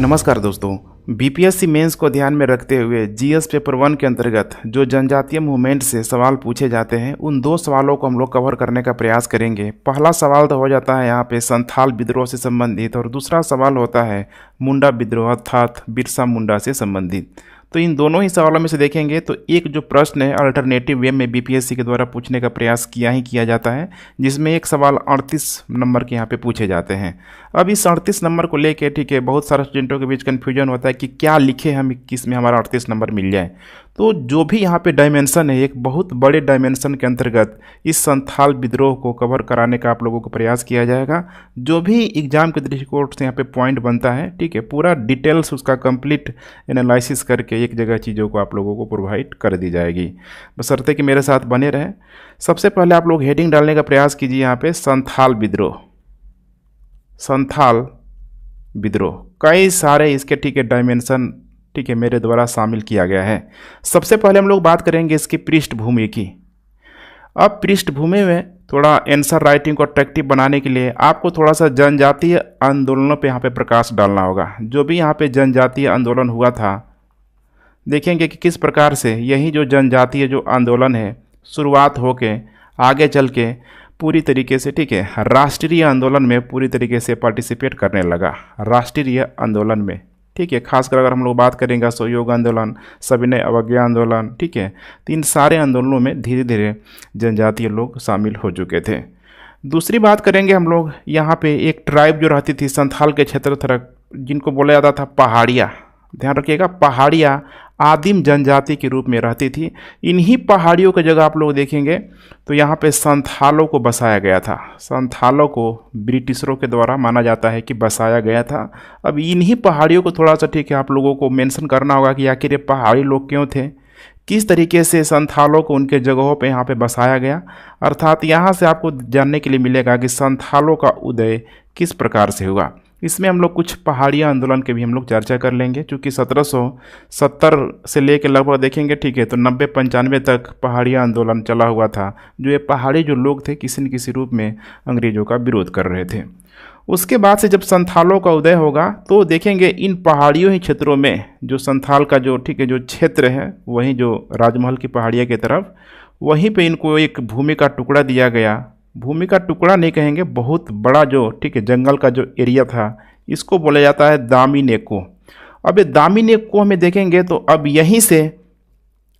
नमस्कार दोस्तों। BPSC mains को ध्यान में रखते हुए जीएस पेपर 1 के अंतर्गत जो जनजातीय मूवमेंट से सवाल पूछे जाते हैं उन दो सवालों को हम लोग कवर करने का प्रयास करेंगे। पहला सवाल तो हो जाता है यहाँ पे संथाल विद्रोह से संबंधित और दूसरा सवाल होता है मुंडा विद्रोह अर्थात बिरसा मुंडा से संबंधित। तो इन दोनों ही सवालों में से देखेंगे तो एक जो प्रश्न है अल्टरनेटिव वे में बीपीएससी के द्वारा पूछने का प्रयास किया जाता है, जिसमें एक सवाल 38 नंबर के यहाँ पे पूछे जाते हैं। अब इस 38 नंबर को लेके ठीक है बहुत सारे स्टूडेंटों के बीच कन्फ्यूजन होता है कि क्या लिखे हम किस में हमारा 38 नंबर मिल जाए। तो जो भी यहाँ पे डायमेंशन है एक बहुत बड़े डायमेंशन के अंतर्गत इस संथाल विद्रोह को कवर कराने का आप लोगों को प्रयास किया जाएगा। जो भी एग्जाम के दृष्टिकोण से यहाँ पे पॉइंट बनता है ठीक है पूरा डिटेल्स उसका कंप्लीट एनालिसिस करके एक जगह चीज़ों को आप लोगों को प्रोवाइड कर दी जाएगी, बशर्ते कि मेरे साथ बने रहें। सबसे पहले आप लोग हेडिंग डालने का प्रयास कीजिए यहाँ पे संथाल विद्रोह। संथाल विद्रोह कई सारे इसके ठीक है डायमेंशन ठीक है मेरे द्वारा शामिल किया गया है। सबसे पहले हम लोग बात करेंगे इसकी पृष्ठभूमि की। अब पृष्ठभूमि में थोड़ा आंसर राइटिंग को अट्रैक्टिव बनाने के लिए आपको थोड़ा सा जनजातीय आंदोलनों पे यहाँ पे प्रकाश डालना होगा। जो भी यहाँ पे जनजातीय आंदोलन हुआ था देखेंगे कि किस प्रकार से यही जो जनजातीय जो आंदोलन है शुरुआत होके आगे चल के पूरी तरीके से ठीक है राष्ट्रीय आंदोलन में पूरी तरीके से पार्टिसिपेट करने लगा। राष्ट्रीय आंदोलन में ठीक है खासकर अगर हम लोग बात करेंगे असहयोग आंदोलन, सविनय अवज्ञा आंदोलन ठीक है तो इन सारे आंदोलनों में धीरे धीरे जनजातीय लोग शामिल हो चुके थे। दूसरी बात करेंगे हम लोग यहाँ पे एक ट्राइब जो रहती थी संथाल के क्षेत्र तरफ जिनको बोला जाता था पहाड़िया। ध्यान रखिएगा पहाड़िया आदिम जनजाति के रूप में रहती थी। इन्हीं पहाड़ियों की जगह आप लोग देखेंगे तो यहाँ पे संथालों को बसाया गया था। संथालों को ब्रिटिशरों के द्वारा माना जाता है कि बसाया गया था। अब इन्हीं पहाड़ियों को थोड़ा सा ठीक है आप लोगों को मेंशन करना होगा कि आखिर ये पहाड़ी लोग क्यों थे, किस तरीके से संथालों को उनके जगहों पे यहाँ पे बसाया गया। अर्थात यहाँ से आपको जानने के लिए मिलेगा कि संथालों का उदय किस प्रकार से हुआ। इसमें हम लोग कुछ पहाड़िया आंदोलन के भी हम लोग चर्चा कर लेंगे, चूँकि 1770 से लेकर लगभग देखेंगे ठीक है तो 90-95 तक पहाड़िया आंदोलन चला हुआ था। जो ये पहाड़ी जो लोग थे किसी न किसी रूप में अंग्रेज़ों का विरोध कर रहे थे। उसके बाद से जब संथालों का उदय होगा तो देखेंगे इन पहाड़ियों ही क्षेत्रों में जो संथाल का जो ठीक है जो क्षेत्र है वहीं जो राजमहल की पहाड़िया की तरफ वहीं पे इनको एक भूमि का टुकड़ा दिया गया। भूमि का टुकड़ा नहीं कहेंगे, बहुत बड़ा जो ठीक है जंगल का जो एरिया था इसको बोला जाता है दामी नेको। अब ये दामी नेको में देखेंगे तो अब यहीं से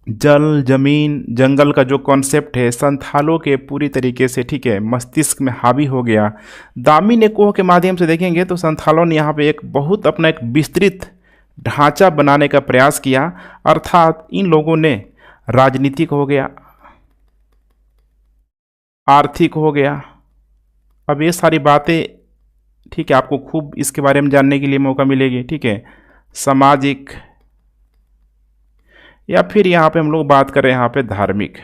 जल जमीन जंगल का जो कॉन्सेप्ट है संथालों के पूरी तरीके से ठीक है मस्तिष्क में हावी हो गया। दामी नेको के माध्यम से देखेंगे तो संथालों ने यहाँ पे एक बहुत अपना एक विस्तृत ढांचा बनाने का प्रयास किया। अर्थात इन लोगों ने राजनीतिक हो गया, आर्थिक हो गया। अब ये सारी बातें ठीक है आपको खूब इसके बारे में जानने के लिए मौका मिलेगी ठीक है। सामाजिक या फिर यहाँ पे हम लोग बात करें यहाँ पे धार्मिक,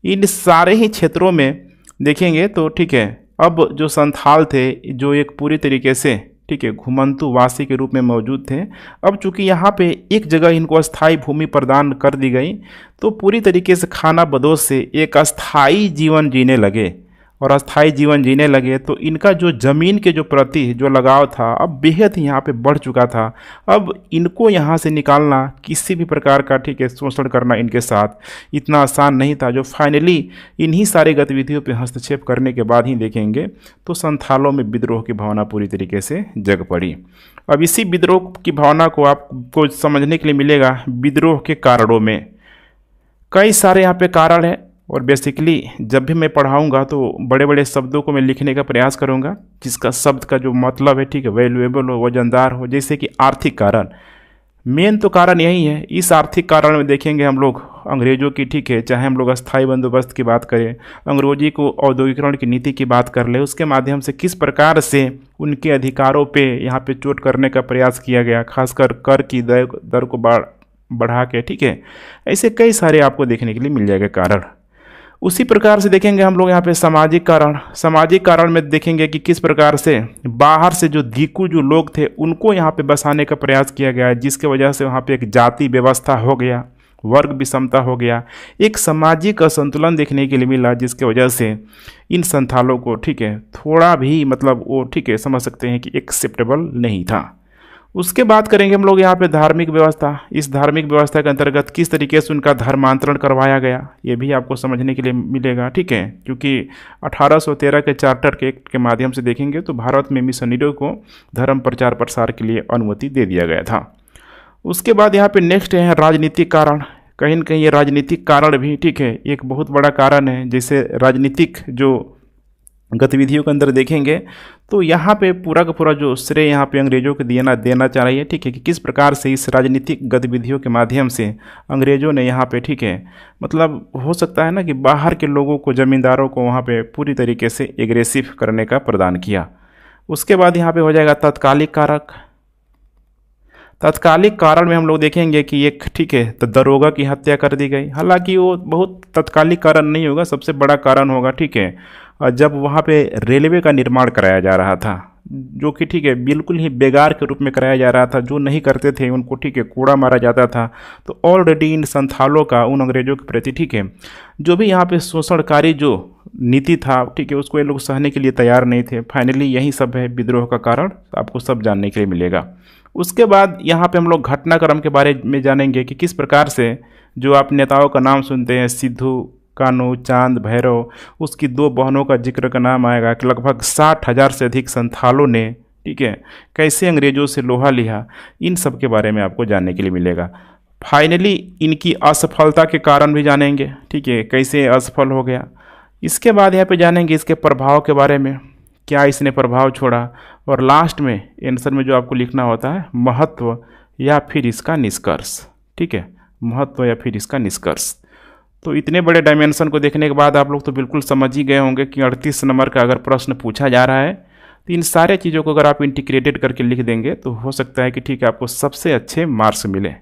इन सारे ही क्षेत्रों में देखेंगे तो ठीक है अब जो संथाल थे जो एक पूरी तरीके से ठीक है घुमंतु वासी के रूप में मौजूद थे। अब चूंकि यहाँ पे एक जगह इनको अस्थाई भूमि प्रदान कर दी गई तो पूरी तरीके से खाना बदोश से एक अस्थाई जीवन जीने लगे। और अस्थाई जीवन जीने लगे तो इनका जो ज़मीन के जो प्रति जो लगाव था अब बेहद ही यहाँ पे बढ़ चुका था। अब इनको यहाँ से निकालना किसी भी प्रकार का ठीक है शोषण करना इनके साथ इतना आसान नहीं था। जो फाइनली इन्हीं सारी गतिविधियों पे हस्तक्षेप करने के बाद ही देखेंगे तो संथालों में विद्रोह की भावना पूरी तरीके से जग पड़ी। अब इसी विद्रोह की भावना को आपको समझने के लिए मिलेगा विद्रोह के कारणों में। कई सारे यहाँ पे कारण हैं और बेसिकली जब भी मैं पढ़ाऊंगा तो बड़े बड़े शब्दों को मैं लिखने का प्रयास करूंगा जिसका शब्द का जो मतलब है ठीक है वैल्यूएबल हो, वजनदार हो। जैसे कि आर्थिक कारण, मेन तो कारण यही है। इस आर्थिक कारण में देखेंगे हम लोग अंग्रेज़ों की ठीक है चाहे हम लोग अस्थाई बंदोबस्त की बात करें, अंग्रेजी को औद्योगिकरण की नीति की बात कर ले, उसके माध्यम से किस प्रकार से उनके अधिकारों पर यहाँ पर चोट करने का प्रयास किया गया, खासकर कर की दर को बढ़ा के ठीक है। ऐसे कई सारे आपको देखने के लिए मिल जाएगा कारण। उसी प्रकार से देखेंगे हम लोग यहाँ पे सामाजिक कारण। सामाजिक कारण में देखेंगे कि किस प्रकार से बाहर से जो दीकू जो लोग थे उनको यहाँ पे बसाने का प्रयास किया गया है, जिसके वजह से वहाँ पे एक जाति व्यवस्था हो गया, वर्ग विषमता हो गया, एक सामाजिक असंतुलन देखने के लिए मिला, जिसके वजह से इन संथालों को ठीक है थोड़ा भी मतलब वो ठीक है समझ सकते हैं कि एक्सेप्टेबल नहीं था। उसके बाद करेंगे हम लोग यहाँ पे धार्मिक व्यवस्था। इस धार्मिक व्यवस्था के अंतर्गत किस तरीके से उनका धर्मांतरण करवाया गया, ये भी आपको समझने के लिए मिलेगा, ठीक है। क्योंकि 1813 के चार्टर के एक्ट के माध्यम से देखेंगे तो भारत में मिशनरियों को धर्म प्रचार प्रसार के लिए अनुमति दे दिया गया था। उसके बाद यहाँ पे नेक्स्ट है राजनीतिक कारण। कहीं न कहीं ये राजनीतिक कारण भी, ठीक है, एक बहुत बड़ा कारण है। जैसे राजनीतिक जो गतिविधियों के अंदर देखेंगे तो यहाँ पे पूरा का पूरा जो श्रेय यहाँ पे अंग्रेजों को देना चाहिए, ठीक है, कि किस प्रकार से इस राजनीतिक गतिविधियों के माध्यम से अंग्रेजों ने यहाँ पे, ठीक है, मतलब हो सकता है ना कि बाहर के लोगों को, ज़मींदारों को वहाँ पे पूरी तरीके से एग्रेसिव करने का प्रदान किया। उसके बाद यहाँ पे हो जाएगा तात्कालिक कारक। तात्कालिक कारण में हम लोग देखेंगे कि एक, ठीक है, तो दरोगा की हत्या कर दी गई। हालांकि वो बहुत तात्कालिक कारण नहीं होगा, सबसे बड़ा कारण होगा, ठीक है, जब वहाँ पे रेलवे का निर्माण कराया जा रहा था, जो कि, ठीक है, बिल्कुल ही बेगार के रूप में कराया जा रहा था। जो नहीं करते थे उनको, ठीक है, कूड़ा मारा जाता था। तो ऑलरेडी इन संथालों का उन अंग्रेजों के प्रति, ठीक है, जो भी यहाँ पे शोषणकारी जो नीति था, ठीक है, उसको ये लोग सहने के लिए तैयार नहीं थे। फाइनली यही सब है विद्रोह का कारण, आपको सब जानने के लिए मिलेगा। उसके बाद यहाँ पे हम लोग घटनाक्रम के बारे में जानेंगे कि किस प्रकार से जो आप नेताओं का नाम सुनते हैं, सिद्धू, कान्हू, चांद, भैरव, उसकी 2 बहनों का जिक्र का नाम आएगा कि लगभग 60,000 से अधिक संथालों ने, ठीक है, कैसे अंग्रेजों से लोहा लिया, इन सब के बारे में आपको जानने के लिए मिलेगा। फाइनली इनकी असफलता के कारण भी जानेंगे, ठीक है, कैसे असफल हो गया। इसके बाद यहाँ पे जानेंगे इसके प्रभाव के बारे में, क्या इसने प्रभाव छोड़ा, और लास्ट में आंसर में जो आपको लिखना होता है महत्व या फिर इसका निष्कर्ष, ठीक है, महत्व या फिर इसका निष्कर्ष। तो इतने बड़े डायमेंशन को देखने के बाद आप लोग तो बिल्कुल समझ ही गए होंगे कि 38 नंबर का अगर प्रश्न पूछा जा रहा है तो इन सारे चीज़ों को अगर आप इंटीग्रेटेड करके लिख देंगे तो हो सकता है कि, ठीक है, आपको सबसे अच्छे मार्क्स मिले।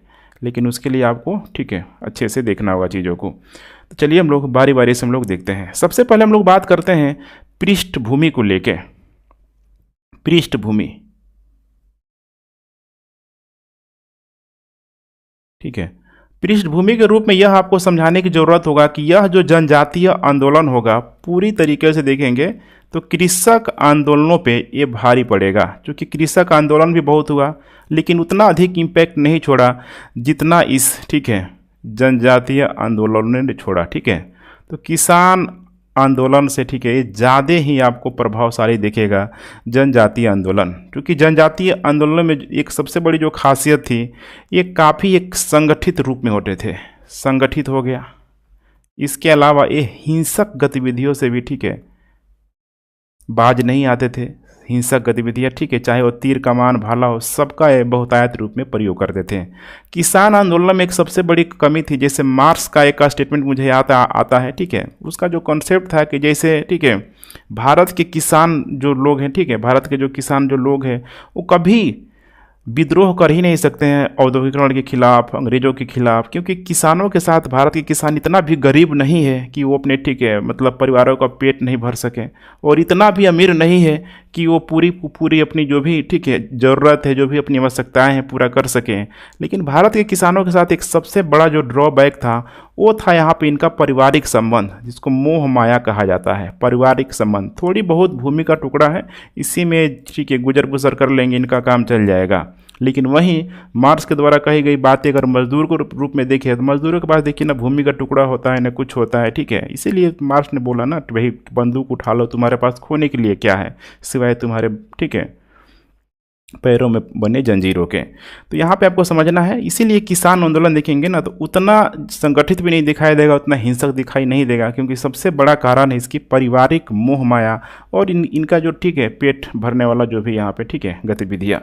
लेकिन उसके लिए आपको, ठीक है, अच्छे से देखना होगा चीज़ों को। तो चलिए हम लोग बारी बारी से हम लोग देखते हैं। सबसे पहले हम लोग बात करते हैं पृष्ठभूमि को लेके। पृष्ठभूमि, ठीक है, पृष्ठभूमि के रूप में यह आपको समझाने की जरूरत होगा कि यह जो जनजातीय आंदोलन होगा, पूरी तरीके से देखेंगे तो कृषक आंदोलनों पे ये भारी पड़ेगा। क्योंकि कृषक आंदोलन भी बहुत हुआ लेकिन उतना अधिक इम्पैक्ट नहीं छोड़ा जितना इस, ठीक है, जनजातीय आंदोलन ने छोड़ा, ठीक है। तो किसान आंदोलन से, ठीक है, ये ज़्यादा ही आपको प्रभावशाली दिखेगा जनजातीय आंदोलन। क्योंकि जनजातीय आंदोलन में एक सबसे बड़ी जो खासियत थी, ये काफ़ी एक संगठित रूप में होते थे। संगठित हो गया। इसके अलावा ये हिंसक गतिविधियों से भी, ठीक है, बाज नहीं आते थे। हिंसक गतिविधियाँ, ठीक है, चाहे वो तीर कमान भाला हो, सबका ये बहुतायत रूप में प्रयोग करते थे। किसान आंदोलन में एक सबसे बड़ी कमी थी, जैसे मार्क्स का एक स्टेटमेंट मुझे आता है, ठीक है, उसका जो कॉन्सेप्ट था कि जैसे, ठीक है, भारत के किसान जो लोग हैं, ठीक है, भारत के जो किसान जो लोग हैं वो कभी विद्रोह कर ही नहीं सकते हैं औद्योगिकरण के खिलाफ, अंग्रेजों के खिलाफ। क्योंकि किसानों के साथ भारत के किसान इतना भी गरीब नहीं है कि वो अपने, ठीक है, मतलब परिवारों का पेट नहीं भर सके, और इतना भी अमीर नहीं है कि वो पूरी अपनी जो भी, ठीक है, ज़रूरत है, जो भी अपनी आवश्यकताएं हैं, पूरा कर सकें। लेकिन भारत के किसानों के साथ एक सबसे बड़ा जो ड्रॉबैक था वो था यहाँ पे इनका पारिवारिक संबंध, जिसको मोह माया कहा जाता है। पारिवारिक संबंध थोड़ी बहुत भूमि का टुकड़ा है, इसी में, ठीक है, गुजर गुजर कर लेंगे, इनका काम चल जाएगा। लेकिन वहीं मार्क्स के द्वारा कही गई बातें अगर मजदूर को रूप में देखें तो मजदूरों के पास देखिए ना भूमि का टुकड़ा होता है ना कुछ होता है, ठीक है। इसीलिए मार्क्स ने बोला ना, भाई बंदूक उठा लो, तुम्हारे पास खोने के लिए क्या है सिवाय तुम्हारे, ठीक है, पैरों में बने जंजीरों के। तो यहाँ पे आपको समझना है। इसीलिए किसान आंदोलन देखेंगे ना तो उतना संगठित भी नहीं दिखाई देगा, उतना हिंसक दिखाई नहीं देगा, क्योंकि सबसे बड़ा कारण है इसकी पारिवारिक मोह माया और इनका जो, ठीक है, पेट भरने वाला जो भी यहाँ पे, ठीक है, गतिविधियाँ।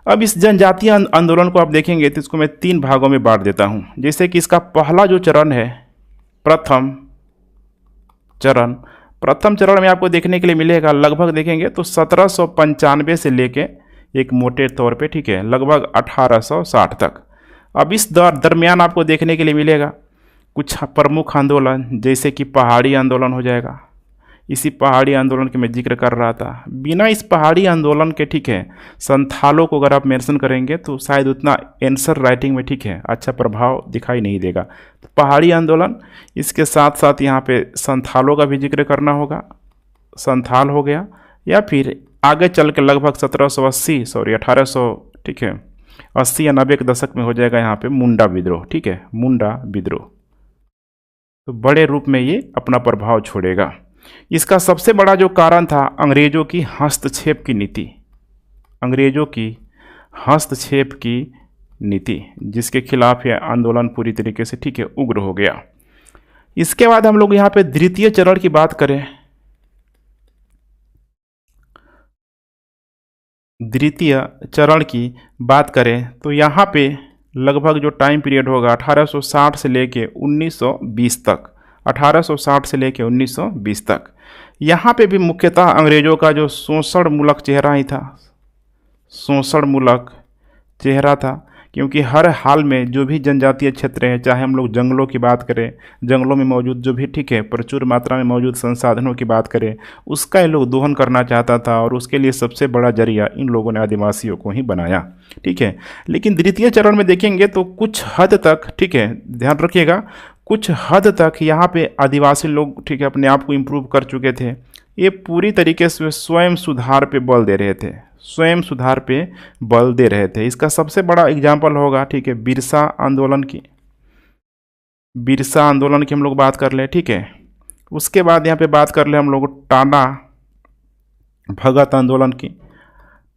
अब इस जनजातीय आंदोलन को आप देखेंगे तो इसको मैं 3 भागों में बांट देता हूँ। जैसे कि इसका पहला जो चरण है, प्रथम चरण में आपको देखने के लिए मिलेगा, लगभग देखेंगे तो 1795 से लेके एक मोटे तौर पे, ठीक है, लगभग 1860 तक। अब इस दरमियान आपको देखने के लिए मिलेगा कुछ प्रमुख आंदोलन, जैसे कि पहाड़ी आंदोलन हो जाएगा। इसी पहाड़ी आंदोलन के मैं जिक्र कर रहा था। बिना इस पहाड़ी आंदोलन के, ठीक है, संथालों को अगर आप मेंशन करेंगे तो शायद उतना आंसर राइटिंग में, ठीक है, अच्छा प्रभाव दिखाई नहीं देगा। तो पहाड़ी आंदोलन, इसके साथ साथ यहाँ पे संथालों का भी जिक्र करना होगा, संथाल हो गया, या फिर आगे चल के लगभग 1800, ठीक है, 80 या 90 के दशक में हो जाएगा यहाँ पे मुंडा विद्रोह। ठीक है, मुंडा विद्रोह, तो बड़े रूप में ये अपना प्रभाव छोड़ेगा। इसका सबसे बड़ा जो कारण था अंग्रेजों की हस्तक्षेप की नीति, अंग्रेजों की हस्तक्षेप की नीति, जिसके खिलाफ यह आंदोलन पूरी तरीके से, ठीक है, उग्र हो गया। इसके बाद हम लोग यहाँ पे द्वितीय चरण की बात करें, द्वितीय चरण की बात करें तो यहाँ पे लगभग जो टाइम पीरियड होगा 1860 से लेके 1920 तक, 1860 से लेके 1920 तक, यहाँ पे भी मुख्यतः अंग्रेजों का जो शोषण मूलक चेहरा ही था, शोषण मूलक चेहरा था। क्योंकि हर हाल में जो भी जनजातीय क्षेत्र है, चाहे हम लोग जंगलों की बात करें, जंगलों में मौजूद जो भी, ठीक है, प्रचुर मात्रा में मौजूद संसाधनों की बात करें, उसका ये लोग दोहन करना चाहता था, और उसके लिए सबसे बड़ा जरिया इन लोगों ने आदिवासियों को ही बनाया। ठीक है, लेकिन द्वितीय चरण में देखेंगे तो कुछ हद तक, ठीक है, ध्यान रखिएगा, कुछ हद तक यहाँ पे आदिवासी लोग, ठीक है, अपने आप को इम्प्रूव कर चुके थे। ये पूरी तरीके से स्वयं सुधार पे बल दे रहे थे, स्वयं सुधार पे बल दे रहे थे। इसका सबसे बड़ा एग्जाम्पल होगा, ठीक है, बिरसा आंदोलन की, बिरसा आंदोलन की हम लोग बात कर ले। ठीक है, उसके बाद यहाँ पे बात कर ले हम लोग टाना भगत आंदोलन की,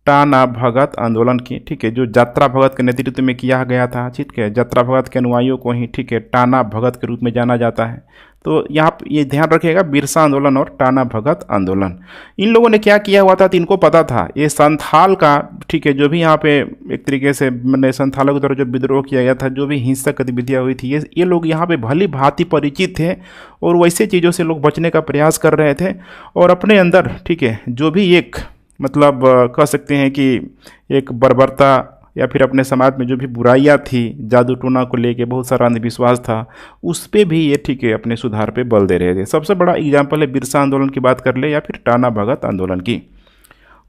टाना भगत आंदोलन की, ठीक है, जो यात्रा भगत के नेतृत्व में किया गया था। ठीक है, यात्रा भगत के अनुयायियों को ही, ठीक है, टाना भगत के रूप में जाना जाता है। तो यहाँ ये ध्यान रखिएगा, बिरसा आंदोलन और टाना भगत आंदोलन, इन लोगों ने क्या किया हुआ था तो इनको पता था ये संथाल का, ठीक है, जो भी यहाँ पे एक तरीके से मैंने संथालों के द्वारा जो विद्रोह किया गया था, जो भी हिंसक गतिविधियाँ हुई थी, ये लोग यहाँ पे भली भांति परिचित थे, और वैसे चीज़ों से लोग बचने का प्रयास कर रहे थे। और अपने अंदर, ठीक है, जो भी एक मतलब कह सकते हैं कि एक बर्बरता या फिर अपने समाज में जो भी बुराइयां थी, जादू टोना को लेके बहुत सारा अंधविश्वास था, उस पर भी ये, ठीक है, अपने सुधार पे बल दे रहे थे। सबसे बड़ा एग्जाम्पल है बिरसा आंदोलन की बात कर ले या फिर टाना भगत आंदोलन की।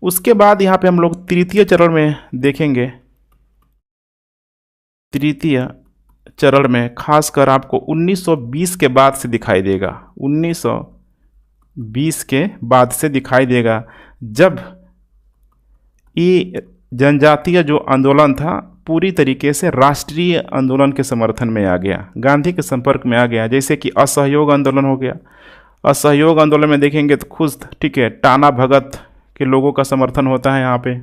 उसके बाद यहाँ पे हम लोग तृतीय चरण में देखेंगे, तृतीय चरण में खासकर आपको 1920 के बाद से दिखाई देगा, 1920 के बाद से दिखाई देगा, जब ये जनजातीय जो आंदोलन था पूरी तरीके से राष्ट्रीय आंदोलन के समर्थन में आ गया, गांधी के संपर्क में आ गया। जैसे कि असहयोग आंदोलन हो गया, असहयोग आंदोलन में देखेंगे तो खुद, ठीक है, टाना भगत के लोगों का समर्थन होता है यहाँ पे।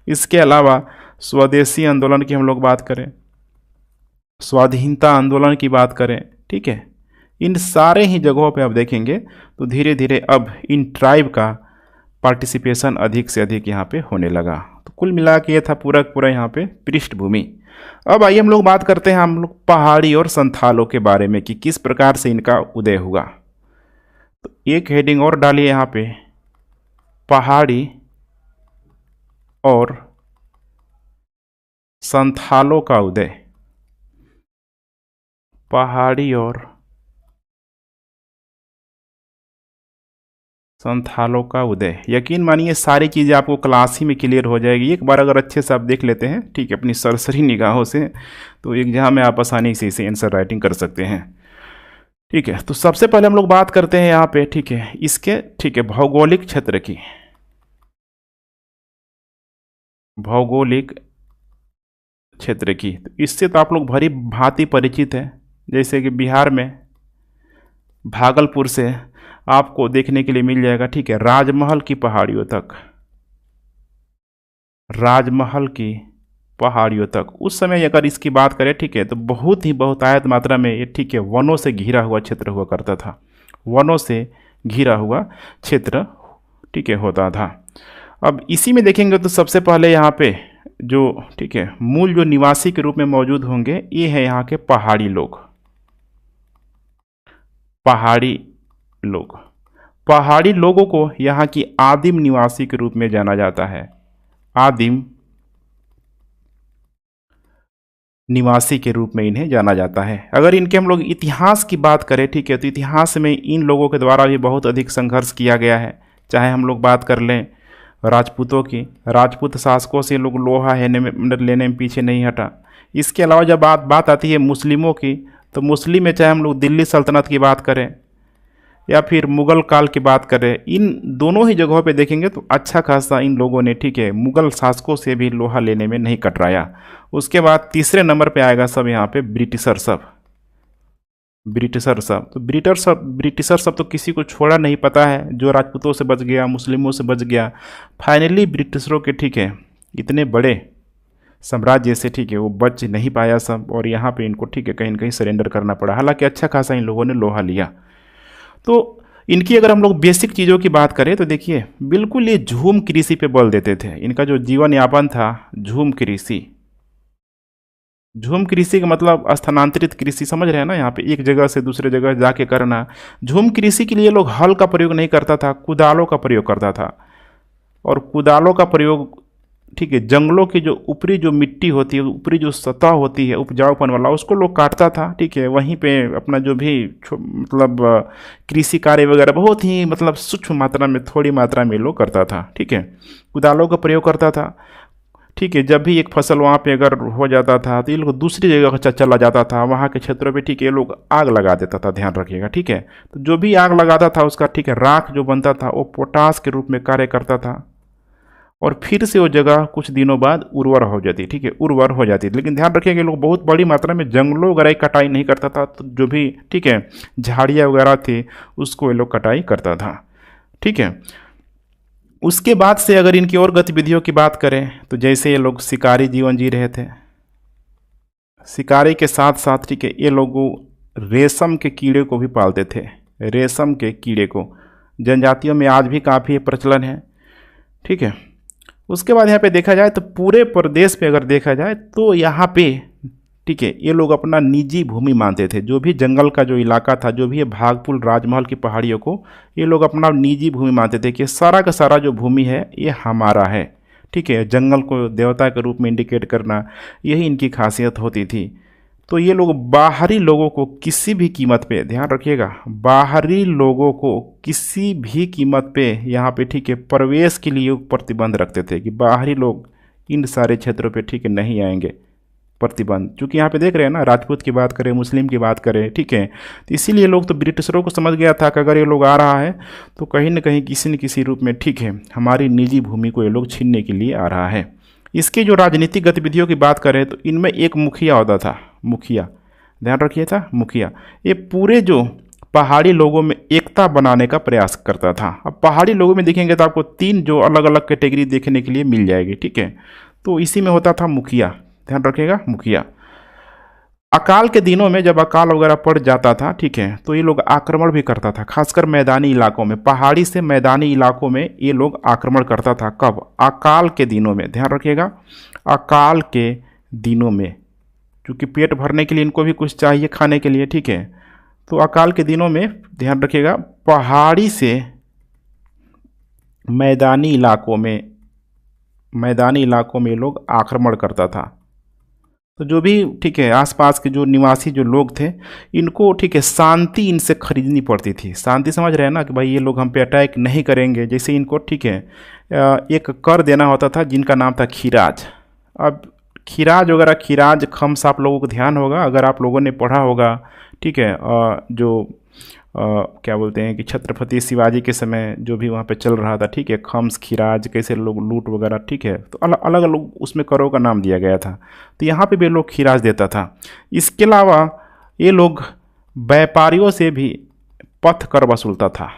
इसके अलावा स्वदेशी आंदोलन की हम लोग बात करें, स्वाधीनता आंदोलन की बात करें, ठीक है, इन सारे ही जगहों पे आप देखेंगे तो धीरे धीरे अब इन ट्राइब का पार्टिसिपेशन अधिक से अधिक यहाँ पे होने लगा। तो कुल मिला के ये था पूरा पूरा यहाँ पे पृष्ठभूमि। अब आइए हम लोग बात करते हैं हम लोग पहाड़ी और संथालों के बारे में कि किस प्रकार से इनका उदय हुआ। तो एक हेडिंग और डालिए यहाँ पे, पहाड़ी और संथालों का उदय, पहाड़ी और संथालों का उदय। यकीन मानिए सारी चीज़ें आपको क्लास ही में क्लियर हो जाएगी, एक बार अगर अच्छे से आप देख लेते हैं, ठीक है, अपनी सरसरी निगाहों से, तो एग्जाम में आप आसानी से इसे आंसर राइटिंग कर सकते हैं। ठीक है, तो सबसे पहले हम लोग बात करते हैं यहाँ पे, ठीक है, इसके, ठीक है, भौगोलिक क्षेत्र की, भौगोलिक क्षेत्र की। तो इससे तो आप लोग भली भांति परिचित हैं। जैसे कि बिहार में भागलपुर से आपको देखने के लिए मिल जाएगा, ठीक है, राजमहल की पहाड़ियों तक, राजमहल की पहाड़ियों तक। उस समय अगर इसकी बात करें, ठीक है, तो बहुत ही बहुतायत मात्रा में ये, ठीक है, वनों से घिरा हुआ क्षेत्र हुआ करता था, वनों से घिरा हुआ क्षेत्र, ठीक है, होता था। अब इसी में देखेंगे तो सबसे पहले यहाँ पे जो, ठीक है, मूल जो निवासी के रूप में मौजूद होंगे ये है यहाँ के पहाड़ी लोग, पहाड़ी लोग। पहाड़ी लोगों को यहाँ की आदिम निवासी के रूप में जाना जाता है, आदिम निवासी के रूप में इन्हें जाना जाता है। अगर इनके हम लोग इतिहास की बात करें, ठीक है, तो इतिहास में इन लोगों के द्वारा भी बहुत अधिक संघर्ष किया गया है। चाहे हम लोग बात कर लें राजपूतों की, राजपूत शासकों से लोग लोहा लेने में पीछे नहीं हटा। इसके अलावा जब बात आती है मुस्लिमों की, तो मुस्लिम में चाहे हम लोग दिल्ली सल्तनत की बात करें या फिर मुगल काल की बात करें, इन दोनों ही जगहों पे देखेंगे तो अच्छा खासा इन लोगों ने, ठीक है, मुगल शासकों से भी लोहा लेने में नहीं कतराया। उसके बाद तीसरे नंबर पे आएगा सब यहाँ पे ब्रिटिशर सब। ब्रिटिशर सब तो ब्रिटिशर सब तो किसी को छोड़ा नहीं, पता है, जो राजपूतों से बच गया, मुस्लिमों से बच गया, फाइनली ब्रिटिशरों के, ठीक है, इतने बड़े साम्राज्य से, ठीक है, वो बच नहीं पाया सब, और यहाँ पे इनको, ठीक है, कहीं न कहीं सरेंडर करना पड़ा। हालांकि अच्छा खासा इन लोगों ने लोहा लिया। तो इनकी अगर हम लोग बेसिक चीज़ों की बात करें तो देखिए, बिल्कुल ये झूम कृषि पे बल देते थे। इनका जो जीवन यापन था, झूम कृषि। झूम कृषि का मतलब स्थानांतरित कृषि, समझ रहे हैं ना, यहाँ पे एक जगह से दूसरे जगह जाके करना। झूम कृषि के लिए लोग हल का प्रयोग नहीं करता था, कुदालों का प्रयोग करता था। और कुदालों का प्रयोग, ठीक है, जंगलों की जो ऊपरी जो मिट्टी होती है, ऊपरी जो सतह होती है उपजाऊपन वाला, उसको लोग काटता था, ठीक है, वहीं पे अपना जो भी मतलब कृषि कार्य वगैरह बहुत ही मतलब सूक्ष्म मात्रा में, थोड़ी मात्रा में लोग करता था, ठीक है, कुदालों का प्रयोग करता था, ठीक है। जब भी एक फसल वहाँ पे अगर हो जाता था तो ये लोग दूसरी जगह चला जाता था, वहाँ के क्षेत्रों पे, ठीक है, ये लोग आग लगा देता था, ध्यान रखिएगा, ठीक है। तो जो भी आग लगाता था उसका, ठीक है, राख जो बनता था वो पोटास के रूप में कार्य करता था, और फिर से वो जगह कुछ दिनों बाद उर्वर हो जाती, ठीक है, उर्वर हो जाती। लेकिन ध्यान रखिएगा, लोग बहुत बड़ी मात्रा में जंगलों वगैरह की कटाई नहीं करता था, तो जो भी, ठीक है, झाड़ियाँ वगैरह थी उसको ये लोग कटाई करता था, ठीक है। उसके बाद से अगर इनकी और गतिविधियों की बात करें तो जैसे ये लोग शिकारी जीवन जी रहे थे, शिकारी के साथ साथ, ठीक है, ये लोग रेशम के कीड़े को भी पालते थे। रेशम के कीड़े को जनजातियों में आज भी काफ़ी प्रचलन है, ठीक है। उसके बाद यहाँ पे देखा जाए तो पूरे प्रदेश पे अगर देखा जाए तो यहाँ पे, ठीक है, ये लोग अपना निजी भूमि मानते थे। जो भी जंगल का जो इलाका था, जो भी ये भागपुर राजमहल की पहाड़ियों को ये लोग अपना निजी भूमि मानते थे कि सारा का सारा जो भूमि है ये हमारा है, ठीक है। जंगल को देवता के रूप में इंडिकेट करना, यही इनकी खासियत होती थी। तो ये लोग बाहरी लोगों को किसी भी कीमत पे, ध्यान रखिएगा, बाहरी लोगों को किसी भी कीमत पे यहाँ पे, ठीक है, प्रवेश के लिए प्रतिबंध रखते थे कि बाहरी लोग इन सारे क्षेत्रों पे, ठीक है, नहीं आएंगे, प्रतिबंध। क्योंकि यहाँ पे देख रहे हैं ना, राजपूत की बात करें, मुस्लिम की बात करें, ठीक है, तो इसीलिए लोग तो ब्रिटिशरों को समझ गया था कि अगर ये लोग आ रहा है तो कहीं न कहीं किसी न किसी रूप में, ठीक है, हमारी निजी भूमि को ये लोग छीनने के लिए आ रहा है। इसकी जो राजनीतिक गतिविधियों की बात करें तो इनमें एक मुखिया होता था, मुखिया, ध्यान रखिए था, मुखिया। ये पूरे जो पहाड़ी लोगों में एकता बनाने का प्रयास करता था। अब पहाड़ी लोगों में देखेंगे तो आपको 3 जो अलग अलग कैटेगरी देखने के लिए मिल जाएगी, ठीक है। तो इसी में होता था मुखिया, ध्यान रखिएगा, मुखिया। अकाल के दिनों में जब अकाल वगैरह पड़ जाता था, ठीक है, तो ये लोग आक्रमण भी करता था, खासकर मैदानी इलाकों में, पहाड़ी से मैदानी इलाकों में ये लोग आक्रमण करता था। कब? अकाल के दिनों में, ध्यान रखिएगा, अकाल के दिनों में, क्योंकि पेट भरने के लिए इनको भी कुछ चाहिए खाने के लिए, ठीक है। तो अकाल के दिनों में, ध्यान रखिएगा, पहाड़ी से मैदानी इलाकों में लोग आक्रमण करता था। तो जो भी, ठीक है, आसपास के जो निवासी जो लोग थे, इनको, ठीक है, शांति इनसे खरीदनी पड़ती थी। शांति समझ रहे हैं ना, कि भाई ये लोग हम पे अटैक नहीं करेंगे, जैसे इनको, ठीक है, एक कर देना होता था जिनका नाम था खीराज। अब खीराज वगैरह, खीराज खम्स आप लोगों को ध्यान होगा अगर आप लोगों ने पढ़ा होगा, ठीक है, जो क्या बोलते हैं कि छत्रपति शिवाजी के समय जो भी वहाँ पे चल रहा था, ठीक है, खम्स, खीराज, कैसे लोग लूट वगैरह, ठीक है, तो अलग अलग उसमें करों का नाम दिया गया था। तो यहाँ पे भी लोग खीराज देता था। इसके अलावा ये लोग व्यापारियों से भी पथ कर वसूलता था,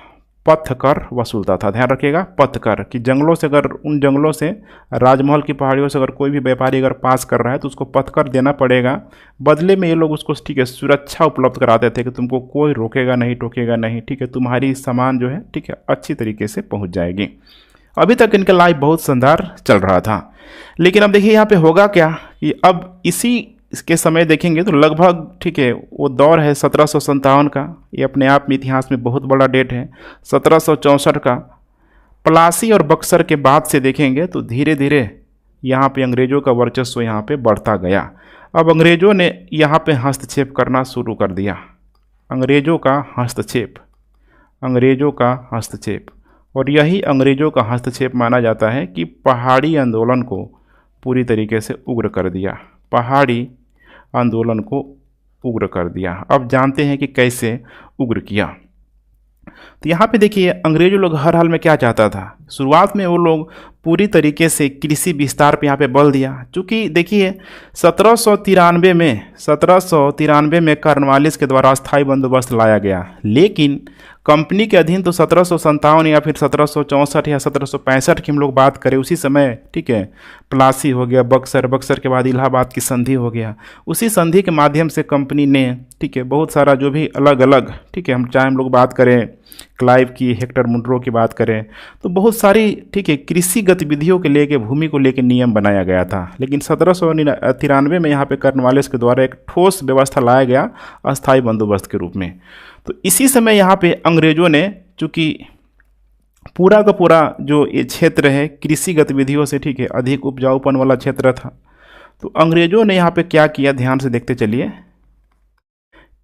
पथ कर वसूलता था, ध्यान रखिएगा, पथ कर, कि जंगलों से अगर, उन जंगलों से, राजमहल की पहाड़ियों से अगर कोई भी व्यापारी अगर पास कर रहा है तो उसको पथ कर देना पड़ेगा। बदले में ये लोग उसको, ठीक है, सुरक्षा उपलब्ध कराते थे कि तुमको कोई रोकेगा नहीं, टोकेगा नहीं, ठीक है, तुम्हारी सामान जो है, ठीक है, अच्छी तरीके से पहुँच जाएगी। अभी तक इनका लाइफ बहुत शानदार चल रहा था। लेकिन अब देखिए यहाँ पे होगा क्या कि अब इसके समय देखेंगे तो लगभग, ठीक है, वो दौर है 1757 का। ये अपने आप में इतिहास में बहुत बड़ा डेट है। 1764 का पलासी और बक्सर के बाद से देखेंगे तो धीरे धीरे यहाँ पे अंग्रेज़ों का वर्चस्व यहाँ पे बढ़ता गया। अब अंग्रेज़ों ने यहाँ पे हस्तक्षेप करना शुरू कर दिया। अंग्रेज़ों का हस्तक्षेप, अंग्रेज़ों का हस्तक्षेप, और यही अंग्रेज़ों का हस्तक्षेप माना जाता है कि पहाड़ी आंदोलन को पूरी तरीके से उग्र कर दिया, पहाड़ी आंदोलन को उग्र कर दिया। अब जानते हैं कि कैसे उग्र किया। तो यहाँ पे देखिए अंग्रेजों लोग हर हाल में क्या चाहता था, शुरुआत में वो लोग पूरी तरीके से कृषि विस्तार पे यहाँ पे बल दिया। चूँकि देखिए 1793 में कॉर्नवालिस के द्वारा अस्थायी बंदोबस्त लाया गया, लेकिन कंपनी के अधीन तो 1757 या फिर 1764 या 1765 की हम लोग बात करें उसी समय, ठीक है, प्लासी हो गया, बक्सर के बाद इलाहाबाद की संधि हो गया। उसी संधि के माध्यम से कंपनी ने, ठीक है, बहुत सारा जो भी अलग अलग, ठीक है, हम लोग बात करें क्लाइव की, हेक्टर मुनरो की बात करें, तो बहुत सारी, ठीक है, कृषि गतिविधियों के लेके, भूमि को लेके नियम बनाया गया था। लेकिन 1793 में यहाँ पे कॉर्नवालिस के द्वारा एक ठोस व्यवस्था लाया गया अस्थायी बंदोबस्त के रूप में। तो इसी समय यहाँ पे अंग्रेजों ने, चूँकि पूरा का पूरा जो ये क्षेत्र है कृषि गतिविधियों से, ठीक है, अधिक उपजाऊपन वाला क्षेत्र था, तो अंग्रेजों ने यहाँ पे क्या किया, ध्यान से देखते चलिए,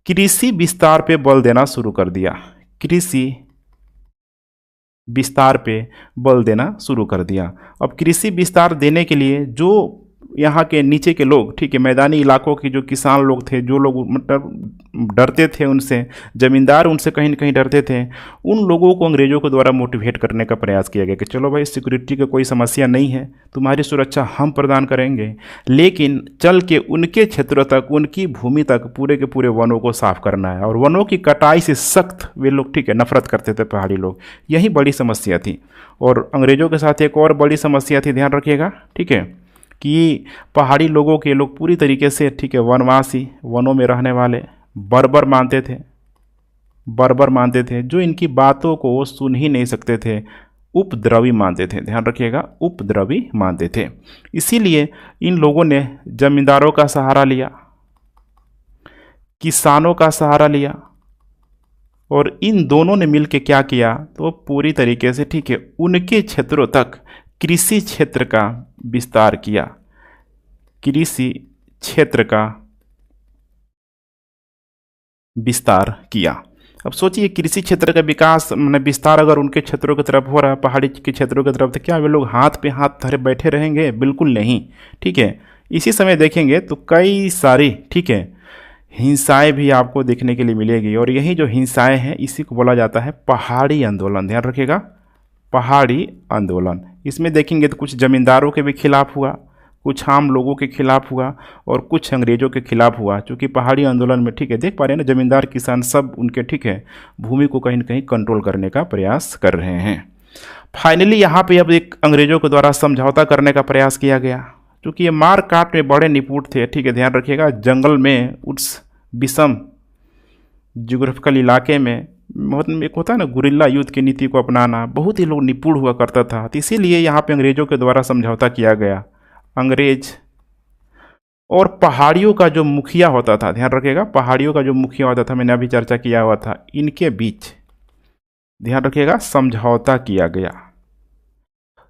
कृषि विस्तार पे बल देना शुरू कर दिया। कृषि विस्तार पे बल देना शुरू कर दिया। अब कृषि विस्तार देने के लिए जो यहाँ के नीचे के लोग, ठीक है, मैदानी इलाकों के जो किसान लोग थे, जो लोग मतलब डरते थे उनसे, ज़मींदार उनसे कहीं न कहीं डरते थे, उन लोगों को अंग्रेज़ों के द्वारा मोटिवेट करने का प्रयास किया गया कि चलो भाई, सिक्योरिटी की कोई समस्या नहीं है, तुम्हारी सुरक्षा हम प्रदान करेंगे, लेकिन चल के उनके क्षेत्रों तक, उनकी भूमि तक पूरे के पूरे वनों को साफ करना है। और वनों की कटाई से सख्त वे लोग, ठीक है, नफरत करते थे पहाड़ी लोग। यही बड़ी समस्या थी। और अंग्रेज़ों के साथ एक और बड़ी समस्या थी, ध्यान रखिएगा, ठीक है, कि पहाड़ी लोगों के लोग पूरी तरीके से, ठीक है, वनवासी, वनों में रहने वाले बर्बर मानते थे, जो इनकी बातों को सुन ही नहीं सकते थे, उपद्रवी मानते थे। ध्यान रखिएगा, उपद्रवी मानते थे। इसीलिए इन लोगों ने जमींदारों का सहारा लिया, किसानों का सहारा लिया, और इन दोनों ने मिलकर क्या किया, तो पूरी तरीके से, ठीक है, उनके क्षेत्रों तक कृषि क्षेत्र का विस्तार किया। कृषि क्षेत्र का विस्तार किया। अब सोचिए, कृषि क्षेत्र का विकास, मतलब विस्तार अगर उनके क्षेत्रों की तरफ हो रहा है, पहाड़ी के क्षेत्रों की तरफ, तो क्या वे लोग हाथ पे हाथ धरे बैठे रहेंगे? बिल्कुल नहीं, ठीक है। इसी समय देखेंगे तो कई सारी, ठीक है, हिंसाएं भी आपको देखने के लिए मिलेगी, और यही जो हिंसाएं हैं इसी को बोला जाता है पहाड़ी आंदोलन। ध्यान रखिएगा, पहाड़ी आंदोलन। इसमें देखेंगे तो कुछ जमींदारों के भी खिलाफ हुआ, कुछ आम लोगों के खिलाफ हुआ, और कुछ अंग्रेजों के खिलाफ हुआ। क्योंकि पहाड़ी आंदोलन में, ठीक है, देख पा रहे हैं ना, जमींदार किसान सब उनके, ठीक है, भूमि को कहीं न कहीं कंट्रोल करने का प्रयास कर रहे हैं। फाइनली यहाँ पे अब एक अंग्रेजों के द्वारा समझौता करने का प्रयास किया गया। क्योंकि ये मार काट में बड़े निपुण थे, ठीक है, ध्यान रखिएगा, जंगल में, उस विषम ज्योग्राफिकल इलाके में, मतलब एक होता है ना गुरिल्ला युद्ध की नीति को अपनाना, बहुत ही लोग निपुण हुआ करता था। तो इसीलिए यहाँ पे अंग्रेजों के द्वारा समझौता किया गया। अंग्रेज और पहाड़ियों का जो मुखिया होता था, ध्यान रखिएगा, पहाड़ियों का जो मुखिया होता था, मैंने अभी चर्चा किया हुआ था, इनके बीच, ध्यान रखिएगा, समझौता किया गया।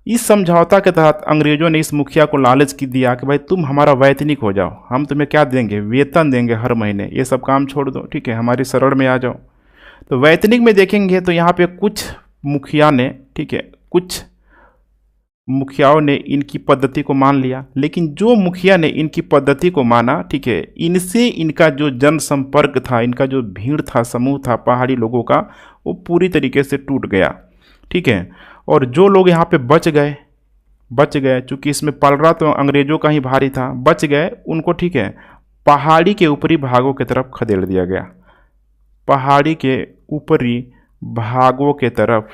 इस समझौता के तहत अंग्रेजों ने इस मुखिया को लालच की दिया कि भाई तुम हमारा वैतनिक हो जाओ, हम तुम्हें क्या देंगे, वेतन देंगे हर महीने, ये सब काम छोड़ दो, ठीक है, हमारी शरण में आ जाओ। तो वैतनिक में देखेंगे तो यहाँ पे कुछ मुखिया ने, ठीक है, कुछ मुखियाओं ने इनकी पद्धति को मान लिया, लेकिन जो मुखिया ने इनकी पद्धति को माना, ठीक है, इनसे इनका जो जनसंपर्क था, इनका जो भीड़ था, समूह था पहाड़ी लोगों का, वो पूरी तरीके से टूट गया, ठीक है। और जो लोग यहाँ पे बच गए, चूँकि इसमें पलड़ा तो अंग्रेजों का ही भारी था, बच गए, उनको, ठीक है, पहाड़ी के ऊपरी भागों की तरफ खदेड़ दिया गया। पहाड़ी के ऊपरी भागों के तरफ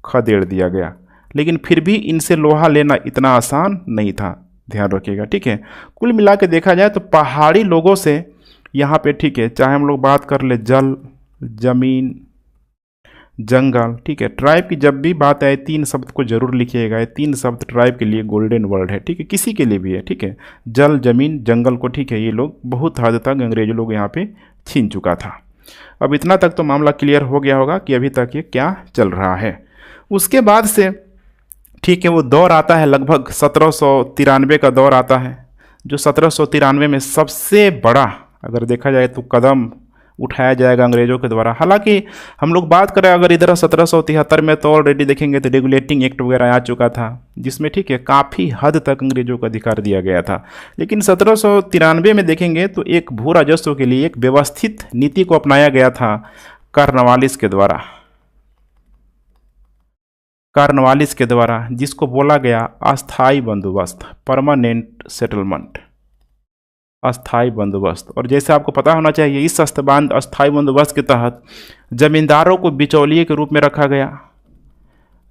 खदेड़ दिया गया। लेकिन फिर भी इनसे लोहा लेना इतना आसान नहीं था, ध्यान रखिएगा, ठीक है। कुल मिला के देखा जाए तो पहाड़ी लोगों से यहाँ पे, ठीक है, चाहे हम लोग बात कर ले जल, जमीन, जंगल, ठीक है, ट्राइब की जब भी बात आए, 3 शब्द को जरूर लिखिएगा। ये 3 शब्द ट्राइब के लिए गोल्डन वर्ड है, ठीक है, किसी के लिए भी है, ठीक है। जल, जमीन, जंगल को, ठीक है, ये लोग बहुत हद तक अंग्रेज लोग यहाँ पे छीन चुका था। अब इतना तक तो मामला क्लियर हो गया होगा कि अभी तक ये क्या चल रहा है। उसके बाद से, ठीक है, वो दौर आता है, लगभग 1793 का दौर आता है, जो 1793 में सबसे बड़ा अगर देखा जाए तो कदम उठाया जाएगा अंग्रेजों के द्वारा। हालांकि हम लोग बात करें अगर इधर 1773 में तो ऑलरेडी देखेंगे तो रेगुलेटिंग एक्ट वगैरह आ चुका था, जिसमें, ठीक है, काफ़ी हद तक अंग्रेजों को अधिकार दिया गया था। लेकिन 1793 में देखेंगे तो एक भू राजस्व के लिए एक व्यवस्थित नीति को अपनाया गया था कॉर्नवालिस के द्वारा। कॉर्नवालिस के द्वारा, जिसको बोला गया अस्थाई बंदोबस्त, परमानेंट सेटलमेंट, अस्थाई बंदोबस्त। और जैसे आपको पता होना चाहिए, इस अस्थाई बंदोबस्त के तहत जमींदारों को बिचौलिए के रूप में रखा गया,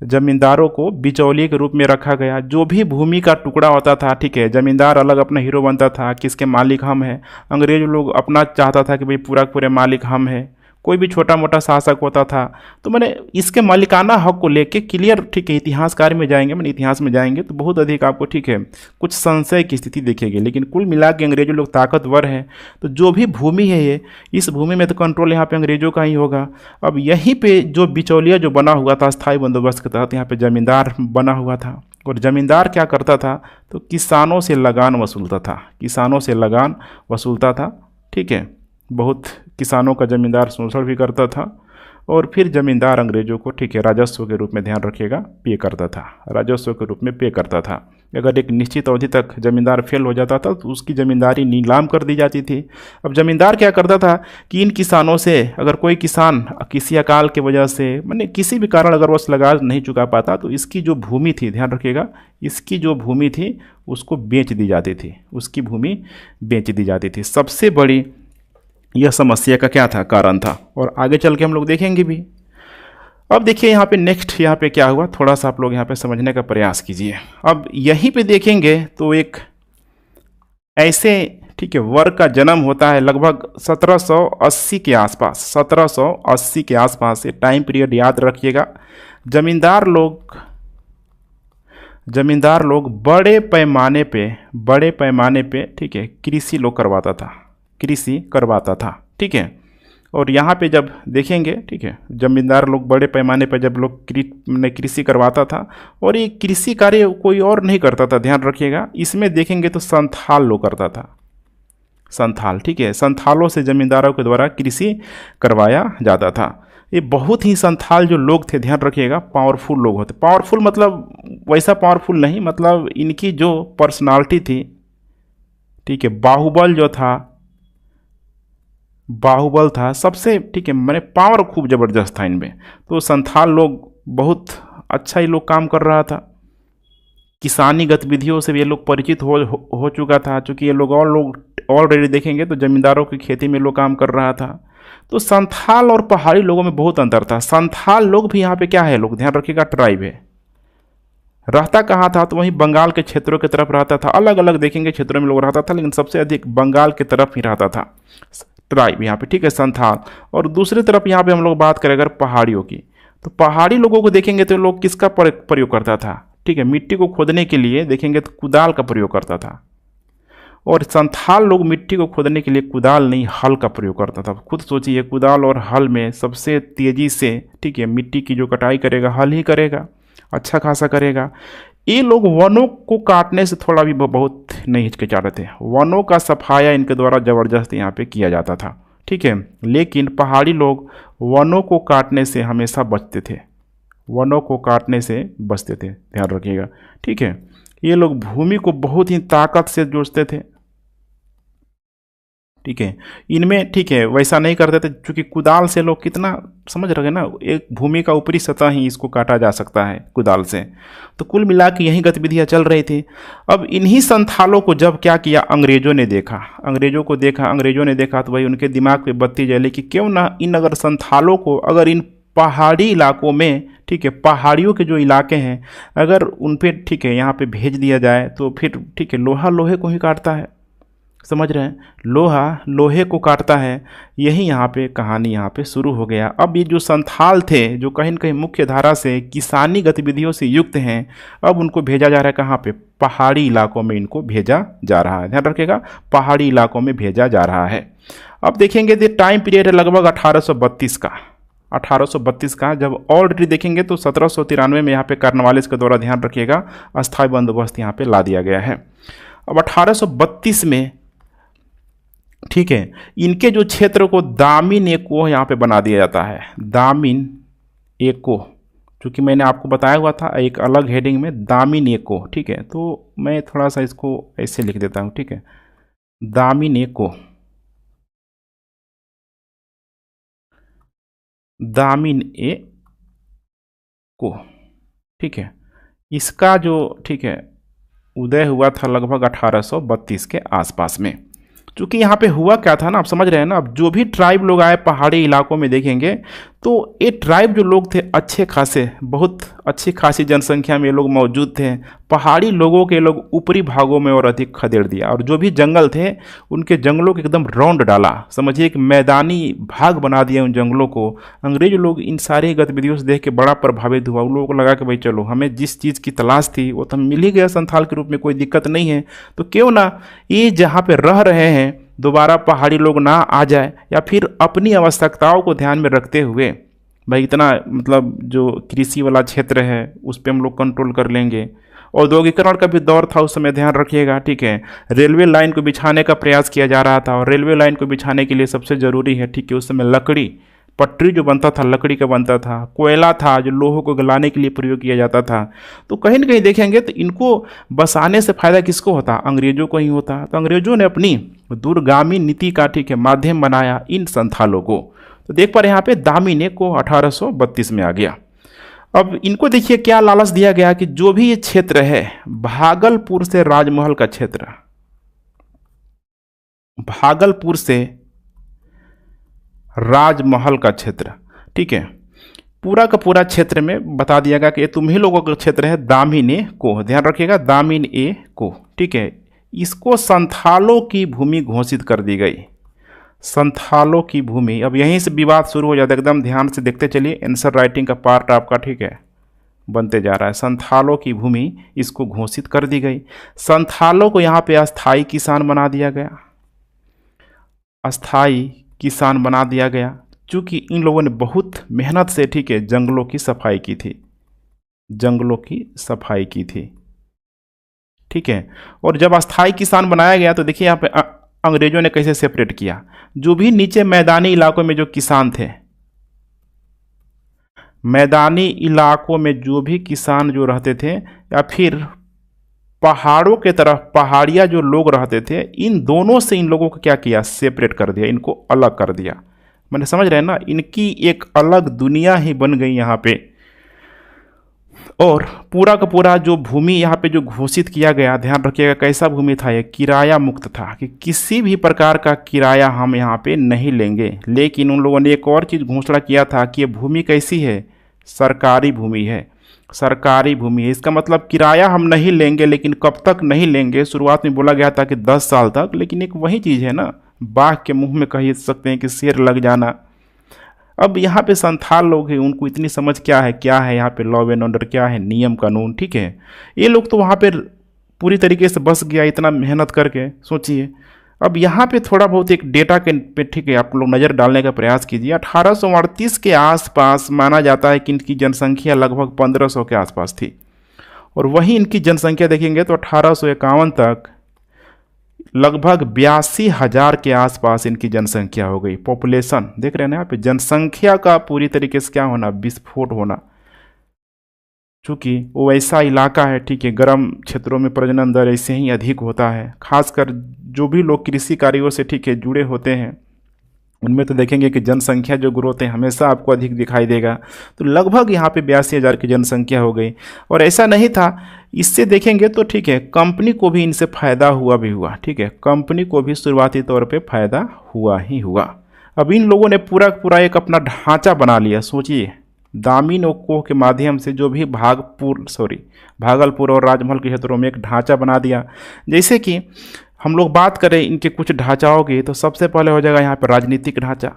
जमींदारों को बिचौलिए के रूप में रखा गया। जो भी भूमि का टुकड़ा होता था, ठीक है, जमींदार अलग अपना हीरो बनता था कि इसके मालिक हम हैं। अंग्रेज लोग अपना चाहता था कि भाई पूरा पूरे मालिक हम हैं। कोई भी छोटा मोटा शासक होता था तो मैंने इसके मालिकाना हक को लेके क्लियर, ठीक है, इतिहासकार में जाएंगे, मैंने इतिहास में जाएंगे तो बहुत अधिक आपको, ठीक है, कुछ संशय की स्थिति देखेगी। लेकिन कुल मिला के अंग्रेजों लोग ताकतवर हैं, तो जो भी भूमि है ये, इस भूमि में तो कंट्रोल यहाँ पे अंग्रेजों का ही होगा। अब यहीं पे जो बिचौलिया जो बना हुआ था स्थायी बंदोबस्त के तहत, यहाँ पे जमींदार बना हुआ था। और जमींदार क्या करता था, तो किसानों से लगान वसूलता था, किसानों से लगान वसूलता था, ठीक है। बहुत किसानों का जमींदार शोषण भी करता था। और फिर जमींदार अंग्रेजों को, ठीक है, राजस्व के रूप में, ध्यान रखिएगा, पे करता था, राजस्व के रूप में पे करता था। अगर एक निश्चित अवधि तक जमींदार फेल हो जाता था तो उसकी ज़मींदारी नीलाम कर दी जाती थी। अब जमींदार क्या करता था कि इन किसानों से, अगर कोई किसान किसी अकाल की वजह से, माने किसी भी कारण अगर वो लगान नहीं चुका पाता, तो इसकी जो भूमि थी, ध्यान रखिएगा, इसकी जो भूमि थी उसको बेच दी जाती थी, उसकी भूमि बेच दी जाती थी। सबसे बड़ी यह समस्या का क्या था, कारण था, और आगे चल के हम लोग देखेंगे भी। अब देखिए यहाँ पे नेक्स्ट, यहाँ पे क्या हुआ, थोड़ा सा आप लोग यहाँ पे समझने का प्रयास कीजिए। अब यहीं पे देखेंगे तो एक ऐसे, ठीक है, वर्ग का जन्म होता है लगभग 1780 के आसपास, 1780 के आसपास। ये टाइम पीरियड याद रखिएगा। जमींदार लोग बड़े पैमाने पे, ठीक है, कृषि लोग करवाता था, कृषि करवाता था, ठीक है। और यहाँ पे जब देखेंगे, ठीक है, जमींदार लोग बड़े पैमाने पर जब लोग कृषि करवाता था, और ये कृषि कार्य कोई और नहीं करता था, ध्यान रखिएगा। इसमें देखेंगे तो संथाल लोग करता था, संथाल, ठीक है, संथालों से जमींदारों के द्वारा कृषि करवाया जाता था। ये बहुत ही संथाल जो लोग थे, ध्यान रखिएगा, पावरफुल लोग होते। पावरफुल मतलब वैसा पावरफुल नहीं, मतलब इनकी जो पर्सनालिटी थी, ठीक है, बाहुबल था सबसे, ठीक है, मैंने पावर खूब ज़बरदस्त था इनमें। तो संथाल लोग बहुत अच्छा ही लोग काम कर रहा था। किसानी गतिविधियों से भी ये लोग परिचित हो चुका था, चूँकि ये लोग ऑलरेडी देखेंगे तो जमींदारों की खेती में लोग काम कर रहा था। तो संथाल और पहाड़ी लोगों में बहुत अंतर था। संथाल लोग भी यहाँ पे क्या है, लोग ध्यान रखिएगा, ट्राइब है। रहता कहाँ था, तो वहीं बंगाल के क्षेत्रों की तरफ रहता था। अलग अलग देखेंगे क्षेत्रों में लोग रहता था, लेकिन सबसे अधिक बंगाल की तरफ ही रहता था ट्राइब यहाँ पे, ठीक है, संथाल। और दूसरी तरफ यहाँ पे हम लोग बात करें अगर पहाड़ियों की, तो पहाड़ी लोगों को देखेंगे तो लोग किसका प्रयोग करता था, ठीक है, मिट्टी को खोदने के लिए देखेंगे तो कुदाल का प्रयोग करता था। और संथाल लोग मिट्टी को खोदने के लिए कुदाल नहीं, हल का प्रयोग करता था। खुद सोचिए, कुदाल और हल में सबसे तेज़ी से, ठीक है, मिट्टी की जो कटाई करेगा हल ही करेगा, अच्छा खासा करेगा। ये लोग वनों को काटने से थोड़ा भी बहुत नहीं हिचकिचाते थे। वनों का सफाया इनके द्वारा ज़बरदस्त यहाँ पे किया जाता था, ठीक है। लेकिन पहाड़ी लोग वनों को काटने से हमेशा बचते थे, वनों को काटने से बचते थे, ध्यान रखिएगा, ठीक है। ये लोग भूमि को बहुत ही ताकत से जोड़ते थे, ठीक है, इनमें, ठीक है, वैसा नहीं करते थे, क्योंकि कुदाल से लोग कितना, समझ रहे हैं ना, एक भूमि का ऊपरी सतह ही इसको काटा जा सकता है कुदाल से। तो कुल मिला के यही गतिविधियाँ चल रही थी। अब इन्हीं संथालों को जब क्या किया, अंग्रेजों ने देखा, अंग्रेजों ने देखा तो भाई उनके दिमाग पे बत्ती जली कि क्यों ना इन अगर संथालों को, अगर इन पहाड़ी इलाकों में, ठीक है, पहाड़ियों के जो इलाके हैं, अगर उन पर, ठीक है, यहाँ पे भेज दिया जाए तो फिर, ठीक है, लोहा लोहे को ही काटता है, समझ रहे हैं, लोहा लोहे को काटता है। यही यहाँ पे कहानी यहाँ पे शुरू हो गया। अब ये जो संथाल थे, जो कहीं न कहीं मुख्य धारा से किसानी गतिविधियों से युक्त हैं, अब उनको भेजा जा रहा है कहाँ पे, पहाड़ी इलाकों में इनको भेजा जा रहा है, ध्यान रखिएगा, पहाड़ी इलाकों में भेजा जा रहा है। अब देखेंगे तो टाइम पीरियड है लगभग 1832 का, 1832 का। जब ऑलरेडी देखेंगे तो 1793 में यहाँ पे कॉर्नवालिस के द्वारा, ध्यान रखिएगा, अस्थायी बंदोबस्त यहाँ पे ला दिया गया है। अब 1832 में, ठीक है, इनके जो क्षेत्र को दामिन एको यहाँ पे बना दिया जाता है, दामिन एको, क्योंकि मैंने आपको बताया हुआ था एक अलग हेडिंग में दामिन एको, ठीक है। तो मैं थोड़ा सा इसको ऐसे लिख देता हूँ, ठीक है, दामिन एको, दामिन एको, ठीक है, इसका जो ठीक है उदय हुआ था लगभग 1832 के आसपास में। क्योंकि यहाँ पे हुआ क्या था ना, आप समझ रहे हैं ना, अब जो भी ट्राइब लोग आए पहाड़ी इलाकों में देखेंगे तो ये ट्राइब जो लोग थे अच्छे खासे, बहुत अच्छी खासी जनसंख्या में ये लोग मौजूद थे। पहाड़ी लोगों के लोग ऊपरी भागों में और अधिक खदेड़ दिया, और जो भी जंगल थे उनके जंगलों को एकदम राउंड डाला, समझिए एक मैदानी भाग बना दिया उन जंगलों को। अंग्रेज लोग इन सारी गतिविधियों से देख के बड़ा प्रभावित हुआ। उन लोगों को लगा कि भाई चलो, हमें जिस चीज़ की तलाश थी वो तो मिल ही गया संथाल के रूप में, कोई दिक्कत नहीं है, तो क्यों ना ये जहाँ पे रह रहे हैं दोबारा पहाड़ी लोग ना आ जाए, या फिर अपनी आवश्यकताओं को ध्यान में रखते हुए भाई इतना मतलब जो कृषि वाला क्षेत्र है उस पर हम लोग कंट्रोल कर लेंगे। औद्योगिकरण का भी दौर था उस समय, ध्यान रखिएगा, ठीक है। रेलवे लाइन को बिछाने का प्रयास किया जा रहा था, और रेलवे लाइन को बिछाने के लिए सबसे ज़रूरी है, ठीक है, उस समय लकड़ी, पटरी जो बनता था लकड़ी का बनता था, कोयला था जो लोहों को गलाने के लिए प्रयोग किया जाता था। तो कहीं ना कहीं देखेंगे तो इनको बसाने से फायदा किसको होता, अंग्रेजों को ही होता। तो अंग्रेजों ने अपनी दूरगामी नीति का ठीक है माध्यम बनाया इन संथालों को। तो देख पा रहे हैं यहाँ पे दामिनी को 1832 में आ गया। अब इनको देखिए क्या लालच दिया गया कि जो भी ये क्षेत्र है भागलपुर से राजमहल का क्षेत्र, भागलपुर से राजमहल का क्षेत्र, ठीक है, पूरा का पूरा क्षेत्र में बता दिया गया कि ये तुम ही लोगों का क्षेत्र है, दामिनी को, ध्यान रखिएगा, दामिनी को, ठीक है। इसको संथालों की भूमि घोषित कर दी गई, संथालों की भूमि। अब यहीं से विवाद शुरू हो जाता है, एकदम ध्यान से देखते चलिए, आंसर राइटिंग का पार्ट आपका ठीक है बनते जा रहा है। संथालों की भूमि इसको घोषित कर दी गई। संथालों को यहाँ पे अस्थाई किसान बना दिया गया, अस्थाई किसान बना दिया गया, क्योंकि इन लोगों ने बहुत मेहनत से ठीक है जंगलों की सफाई की थी, जंगलों की सफाई की थी, ठीक है। और जब अस्थाई किसान बनाया गया तो देखिए यहाँ पे अंग्रेजों ने कैसे सेपरेट किया, जो भी नीचे मैदानी इलाकों में जो किसान थे, मैदानी इलाकों में जो भी किसान जो रहते थे, या फिर पहाड़ों के तरफ पहाड़िया जो लोग रहते थे, इन दोनों से इन लोगों को क्या किया, सेपरेट कर दिया, इनको अलग कर दिया। मैंने समझ रहे हैं ना, इनकी एक अलग दुनिया ही बन गई यहाँ पे। और पूरा का पूरा जो भूमि यहाँ पे जो घोषित किया गया, ध्यान रखिएगा कैसा भूमि था ये, किराया मुक्त था, कि किसी भी प्रकार का किराया हम यहाँ पे नहीं लेंगे। लेकिन उन लोगों ने एक और चीज़ घोषणा किया था कि ये भूमि कैसी है, सरकारी भूमि है, सरकारी भूमि है। इसका मतलब किराया हम नहीं लेंगे, लेकिन कब तक नहीं लेंगे, शुरुआत में बोला गया था कि 10 साल तक, लेकिन एक वही चीज़ है ना, बाघ के मुंह में कह सकते हैं कि शेर लग जाना। अब यहाँ पे संथाल लोग हैं, उनको इतनी समझ क्या है यहाँ पे लॉ एंड ऑर्डर क्या है, नियम कानून, ठीक है। ये लोग तो वहाँ पे पूरी तरीके से बस गया इतना मेहनत करके, सोचिए। अब यहाँ पे थोड़ा बहुत एक डेटा के पे ठीक है आप लोग नज़र डालने का प्रयास कीजिए। 1838 के आसपास माना जाता है कि इनकी जनसंख्या लगभग 1500 के आसपास थी, और वहीं इनकी जनसंख्या देखेंगे तो 1851 तक लगभग 82,000 के आसपास इनकी जनसंख्या हो गई। पॉपुलेशन देख रहे हैं ना यहाँ पे, जनसंख्या का पूरी तरीके से क्या होना, विस्फोट होना। चूँकि वो ऐसा इलाका है, ठीक है, गर्म क्षेत्रों में प्रजनन दर ऐसे ही अधिक होता है, खासकर जो भी लोग कृषि कार्यों से ठीक है जुड़े होते हैं उनमें तो देखेंगे कि जनसंख्या जो ग्रोथ है हमेशा आपको अधिक दिखाई देगा। तो लगभग यहाँ पे 82,000 की जनसंख्या हो गई। और ऐसा नहीं था, इससे देखेंगे तो ठीक है कंपनी को भी इनसे फ़ायदा हुआ, ठीक है, कंपनी को भी शुरुआती तौर पे फ़ायदा हुआ ही हुआ। अब इन लोगों ने पूरा एक अपना ढांचा बना लिया। सोचिए, दामिनी कोह के माध्यम से जो भी भागलपुर और राजमहल के क्षेत्रों में एक ढांचा बना दिया। जैसे कि हम लोग बात करें इनके कुछ ढांचाओं की, तो सबसे पहले हो जाएगा यहाँ पर राजनीतिक ढांचा,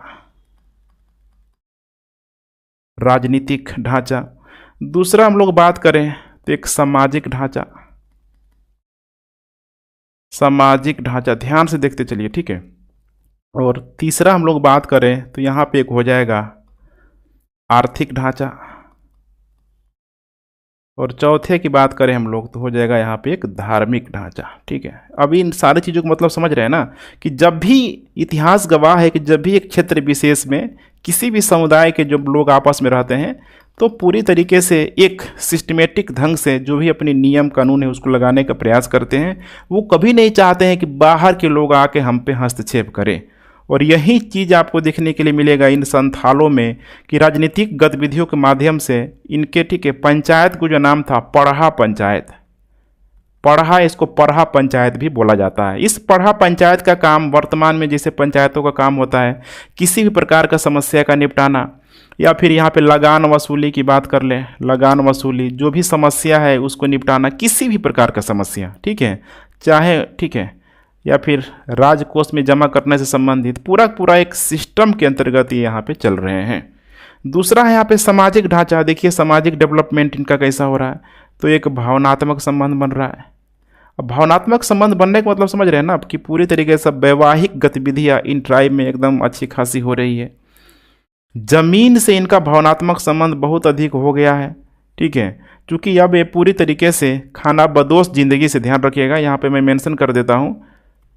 राजनीतिक ढांचा। दूसरा हम लोग बात करें तो एक सामाजिक ढांचा, सामाजिक ढांचा, ध्यान से देखते चलिए, ठीक है। और तीसरा हम लोग बात करें तो यहाँ पे एक हो जाएगा आर्थिक ढांचा, और चौथे की बात करें हम लोग तो हो जाएगा यहाँ पे एक धार्मिक ढांचा, ठीक है। अभी इन सारी चीज़ों को मतलब समझ रहे हैं ना, कि जब भी इतिहास गवाह है कि जब भी एक क्षेत्र विशेष में किसी भी समुदाय के जो लोग आपस में रहते हैं तो पूरी तरीके से एक सिस्टमेटिक ढंग से जो भी अपने नियम कानून है उसको लगाने का प्रयास करते हैं। वो कभी नहीं चाहते हैं कि बाहर के लोग आके हम पे हस्तक्षेप करें। और यही चीज़ आपको देखने के लिए मिलेगा इन संथालों में कि राजनीतिक गतिविधियों के माध्यम से इनके, ठीक है, पंचायत को जो नाम था पढ़ा पंचायत, पढ़ा, इसको पढ़ा पंचायत भी बोला जाता है। इस पढ़ा पंचायत का काम वर्तमान में जैसे पंचायतों का काम होता है किसी भी प्रकार का समस्या का निपटाना, या फिर यहाँ पे लगान वसूली की बात कर लें, लगान वसूली जो भी समस्या है उसको निपटाना, किसी भी प्रकार का समस्या, ठीक है, चाहे, ठीक है, या फिर राजकोष में जमा करने से संबंधित पूरा एक सिस्टम के अंतर्गत ये यहाँ पे चल रहे हैं। दूसरा है यहाँ पे सामाजिक ढांचा। देखिए सामाजिक डेवलपमेंट इनका कैसा हो रहा है, तो एक भावनात्मक संबंध बन रहा है। अब भावनात्मक संबंध बनने का मतलब समझ रहे हैं ना, कि पूरी तरीके से वैवाहिक गतिविधियाँ इन ट्राइब में एकदम अच्छी खासी हो रही है। जमीन से इनका भावनात्मक संबंध बहुत अधिक हो गया है, ठीक है, क्योंकि अब ये पूरी तरीके से खाना बदोश ज़िंदगी से, ध्यान रखिएगा यहाँ पे मैं मेंशन कर देता हूँ,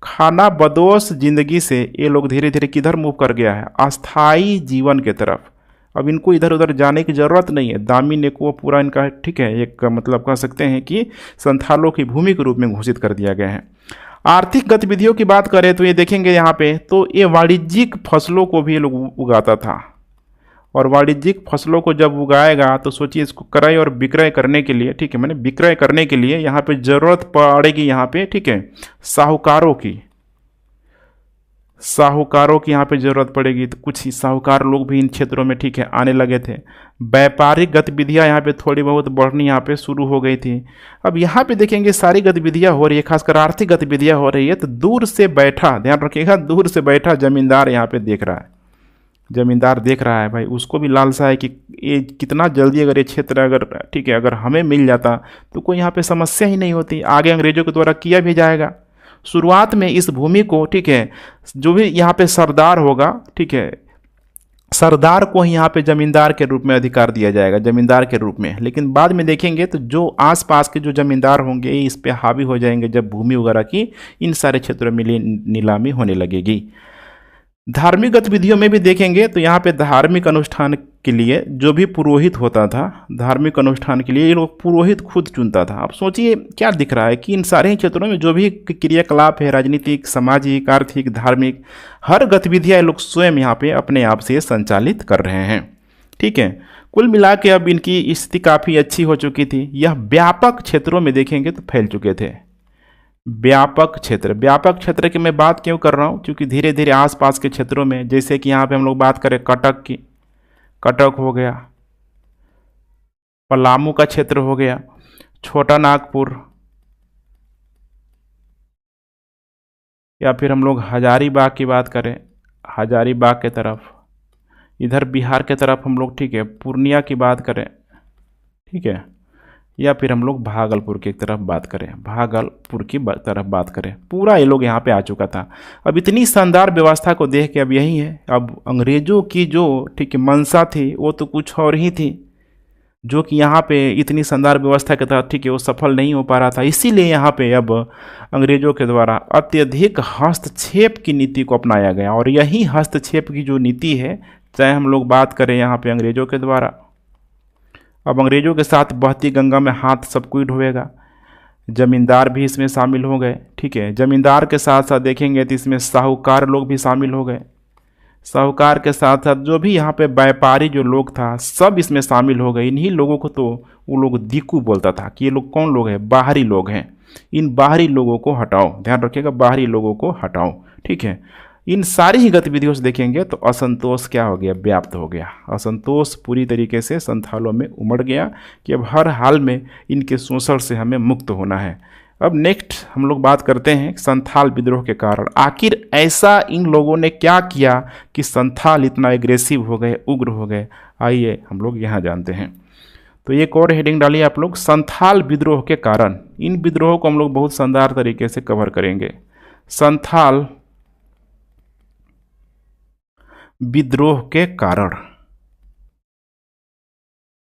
खाना बदोश ज़िंदगी से ये लोग धीरे धीरे किधर मूव कर गया है, अस्थाई जीवन के तरफ। अब इनको इधर उधर जाने की ज़रूरत नहीं है। दामी ने को पूरा इनका, ठीक है, एक मतलब कह सकते हैं कि संथालों की भूमि के रूप में घोषित कर दिया गया है। आर्थिक गतिविधियों की बात करें तो ये देखेंगे यहाँ पे, तो ये वाणिज्यिक फसलों को भी ये लोग उगाता था, और वाणिज्यिक फसलों को जब उगाएगा तो सोचिए इसको क्रय और विक्रय करने के लिए, ठीक है, मैंने विक्रय करने के लिए यहाँ पे ज़रूरत पड़ेगी यहाँ पे, ठीक है, साहूकारों की यहाँ पे ज़रूरत पड़ेगी। तो कुछ साहूकार लोग भी इन क्षेत्रों में, ठीक है, आने लगे थे। व्यापारिक गतिविधियाँ यहाँ पे थोड़ी बहुत बढ़नी यहाँ पे शुरू हो गई थी। अब यहाँ पे देखेंगे सारी गतिविधियाँ हो रही है, खासकर आर्थिक गतिविधियाँ हो रही है, तो दूर से बैठा, ध्यान रखिएगा, दूर से बैठा जमींदार यहाँ पे देख रहा है, जमींदार देख रहा है भाई, उसको भी लालसा है कि ये कितना जल्दी अगर ये क्षेत्र अगर, ठीक है, अगर हमें मिल जाता तो कोई यहाँ पे समस्या ही नहीं होती, आगे अंग्रेजों के द्वारा किया भी जाएगा। शुरुआत में इस भूमि को, ठीक है, जो भी यहाँ पे सरदार होगा, ठीक है, सरदार को ही यहाँ पे जमींदार के रूप में अधिकार दिया जाएगा, जमींदार के रूप में। लेकिन बाद में देखेंगे तो जो आसपास के जो जमींदार होंगे इस पे हावी हो जाएंगे जब भूमि वगैरह की इन सारे क्षेत्रों में नीलामी होने लगेगी। धार्मिक गतिविधियों में भी देखेंगे तो यहाँ पे धार्मिक अनुष्ठान के लिए जो भी पुरोहित होता था, धार्मिक अनुष्ठान के लिए ये लोग पुरोहित खुद चुनता था। अब सोचिए क्या दिख रहा है कि इन सारे क्षेत्रों में जो भी क्रियाकलाप है, राजनीतिक, सामाजिक, आर्थिक, धार्मिक, हर गतिविधियाँ ये लोग स्वयं यहाँ पे अपने आप से संचालित कर रहे हैं, ठीक है। कुल मिला के अब इनकी स्थिति काफ़ी अच्छी हो चुकी थी। यह व्यापक क्षेत्रों में देखेंगे तो फैल चुके थे। व्यापक क्षेत्र की मैं बात क्यों कर रहा हूँ, क्योंकि धीरे धीरे आसपास के क्षेत्रों में, जैसे कि यहाँ पे हम लोग बात करें कटक की, कटक हो गया, पलामू का क्षेत्र हो गया, छोटा नागपुर, या फिर हम लोग हजारीबाग की बात करें, हजारीबाग के तरफ, इधर बिहार के तरफ हम लोग, ठीक है, पूर्णिया की बात करें, ठीक है, या फिर हम लोग भागलपुर की तरफ बात करें, भागलपुर की तरफ बात करें, पूरा ये लोग यहाँ पे आ चुका था। अब इतनी शानदार व्यवस्था को देख के अब यही है, अब अंग्रेजों की जो, ठीक है, मंशा थी वो तो कुछ और ही थी, जो कि यहाँ पे इतनी शानदार व्यवस्था के तहत, ठीक है, वो सफल नहीं हो पा रहा था। इसीलिए यहाँ पे अब अंग्रेजों के द्वारा अत्यधिक हस्तक्षेप की नीति को अपनाया गया, और यही हस्तक्षेप की जो नीति है, चाहे हम लोग बात करें यहाँ पे अंग्रेजों के द्वारा, अब अंग्रेजों के साथ बहती गंगा में हाथ सब कोई ढोएगा, जमींदार भी इसमें शामिल हो गए, ठीक है। जमींदार के साथ साथ देखेंगे तो इसमें साहूकार लोग भी शामिल हो गए, साहूकार के साथ साथ जो भी यहाँ पे व्यापारी जो लोग था सब इसमें शामिल हो गए। इन्हीं लोगों को तो वो लोग दिक्कू बोलता था कि ये लोग कौन लोग हैं, बाहरी लोग हैं, इन बाहरी लोगों को हटाओ, ध्यान रखिएगा, बाहरी लोगों को हटाओ, ठीक है। इन सारी ही गतिविधियों से देखेंगे तो असंतोष क्या हो गया, व्याप्त हो गया। असंतोष पूरी तरीके से संथालों में उमड़ गया कि अब हर हाल में इनके शोषण से हमें मुक्त होना है। अब नेक्स्ट हम लोग बात करते हैं संथाल विद्रोह के कारण। आखिर ऐसा इन लोगों ने क्या किया कि संथाल इतना एग्रेसिव हो गए, उग्र हो गए, आइए हम लोग यहाँ जानते हैं। तो एक और हेडिंग डालिए आप लोग, संथाल विद्रोह के कारण। इन विद्रोहों को हम लोग बहुत शानदार तरीके से कवर करेंगे। संथाल विद्रोह के कारण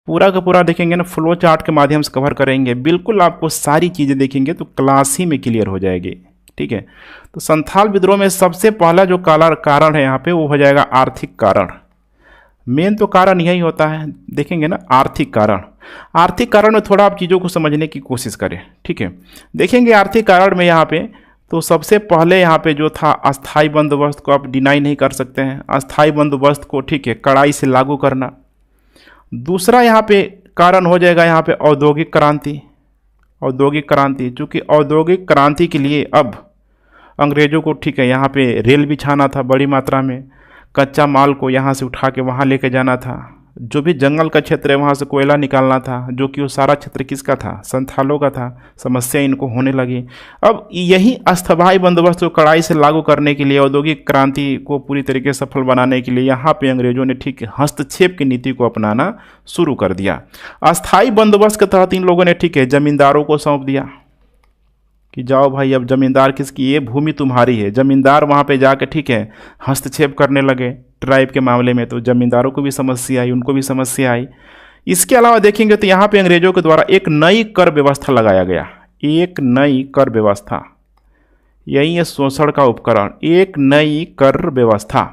पूरा का पूरा देखेंगे ना, फ्लो चार्ट के माध्यम से कवर करेंगे, बिल्कुल आपको सारी चीज़ें देखेंगे तो क्लास ही में क्लियर हो जाएगी, ठीक है। तो संथाल विद्रोह में सबसे पहला जो कारण है यहाँ पे वो हो जाएगा आर्थिक कारण। मेन तो कारण यही होता है, देखेंगे ना, आर्थिक कारण। आर्थिक कारण में थोड़ा आप चीज़ों को समझने की कोशिश करें, ठीक है। देखेंगे आर्थिक कारण में यहाँ पे तो सबसे पहले यहाँ पे जो था अस्थाई बंदोबस्त को आप डिनाई नहीं कर सकते हैं, अस्थाई बंदोबस्त को ठीक है कड़ाई से लागू करना। दूसरा यहाँ पे कारण हो जाएगा यहाँ पे औद्योगिक क्रांति। औद्योगिक क्रांति, चूँकि औद्योगिक क्रांति के लिए अब अंग्रेज़ों को ठीक है यहाँ पे रेल बिछाना था बड़ी मात्रा में, कच्चा माल को यहाँ से उठा के वहाँ लेके जाना था, जो भी जंगल का क्षेत्र है वहाँ से कोयला निकालना था, जो कि वो सारा क्षेत्र किसका था, संथालों का था। समस्या इनको होने लगी। अब यही अस्थायी बंदोबस्त को कड़ाई से लागू करने के लिए, औद्योगिक क्रांति को पूरी तरीके से सफल बनाने के लिए यहाँ पे अंग्रेजों ने ठीक हस्तक्षेप की नीति को अपनाना शुरू कर दिया। अस्थायी बंदोबस्त के तहत इन लोगों ने ठीक है जमींदारों को सौंप दिया कि जाओ भाई अब जमींदार किसकी, ये भूमि तुम्हारी है। जमींदार वहाँ पे जाके ठीक है हस्तक्षेप करने लगे ट्राइब के मामले में, तो जमींदारों को भी समस्या आई, उनको भी समस्या आई। इसके अलावा देखेंगे तो यहाँ पे अंग्रेजों के द्वारा एक नई कर व्यवस्था लगाया गया, एक नई कर व्यवस्था, यही है शोषण का उपकरण, एक नई कर व्यवस्था।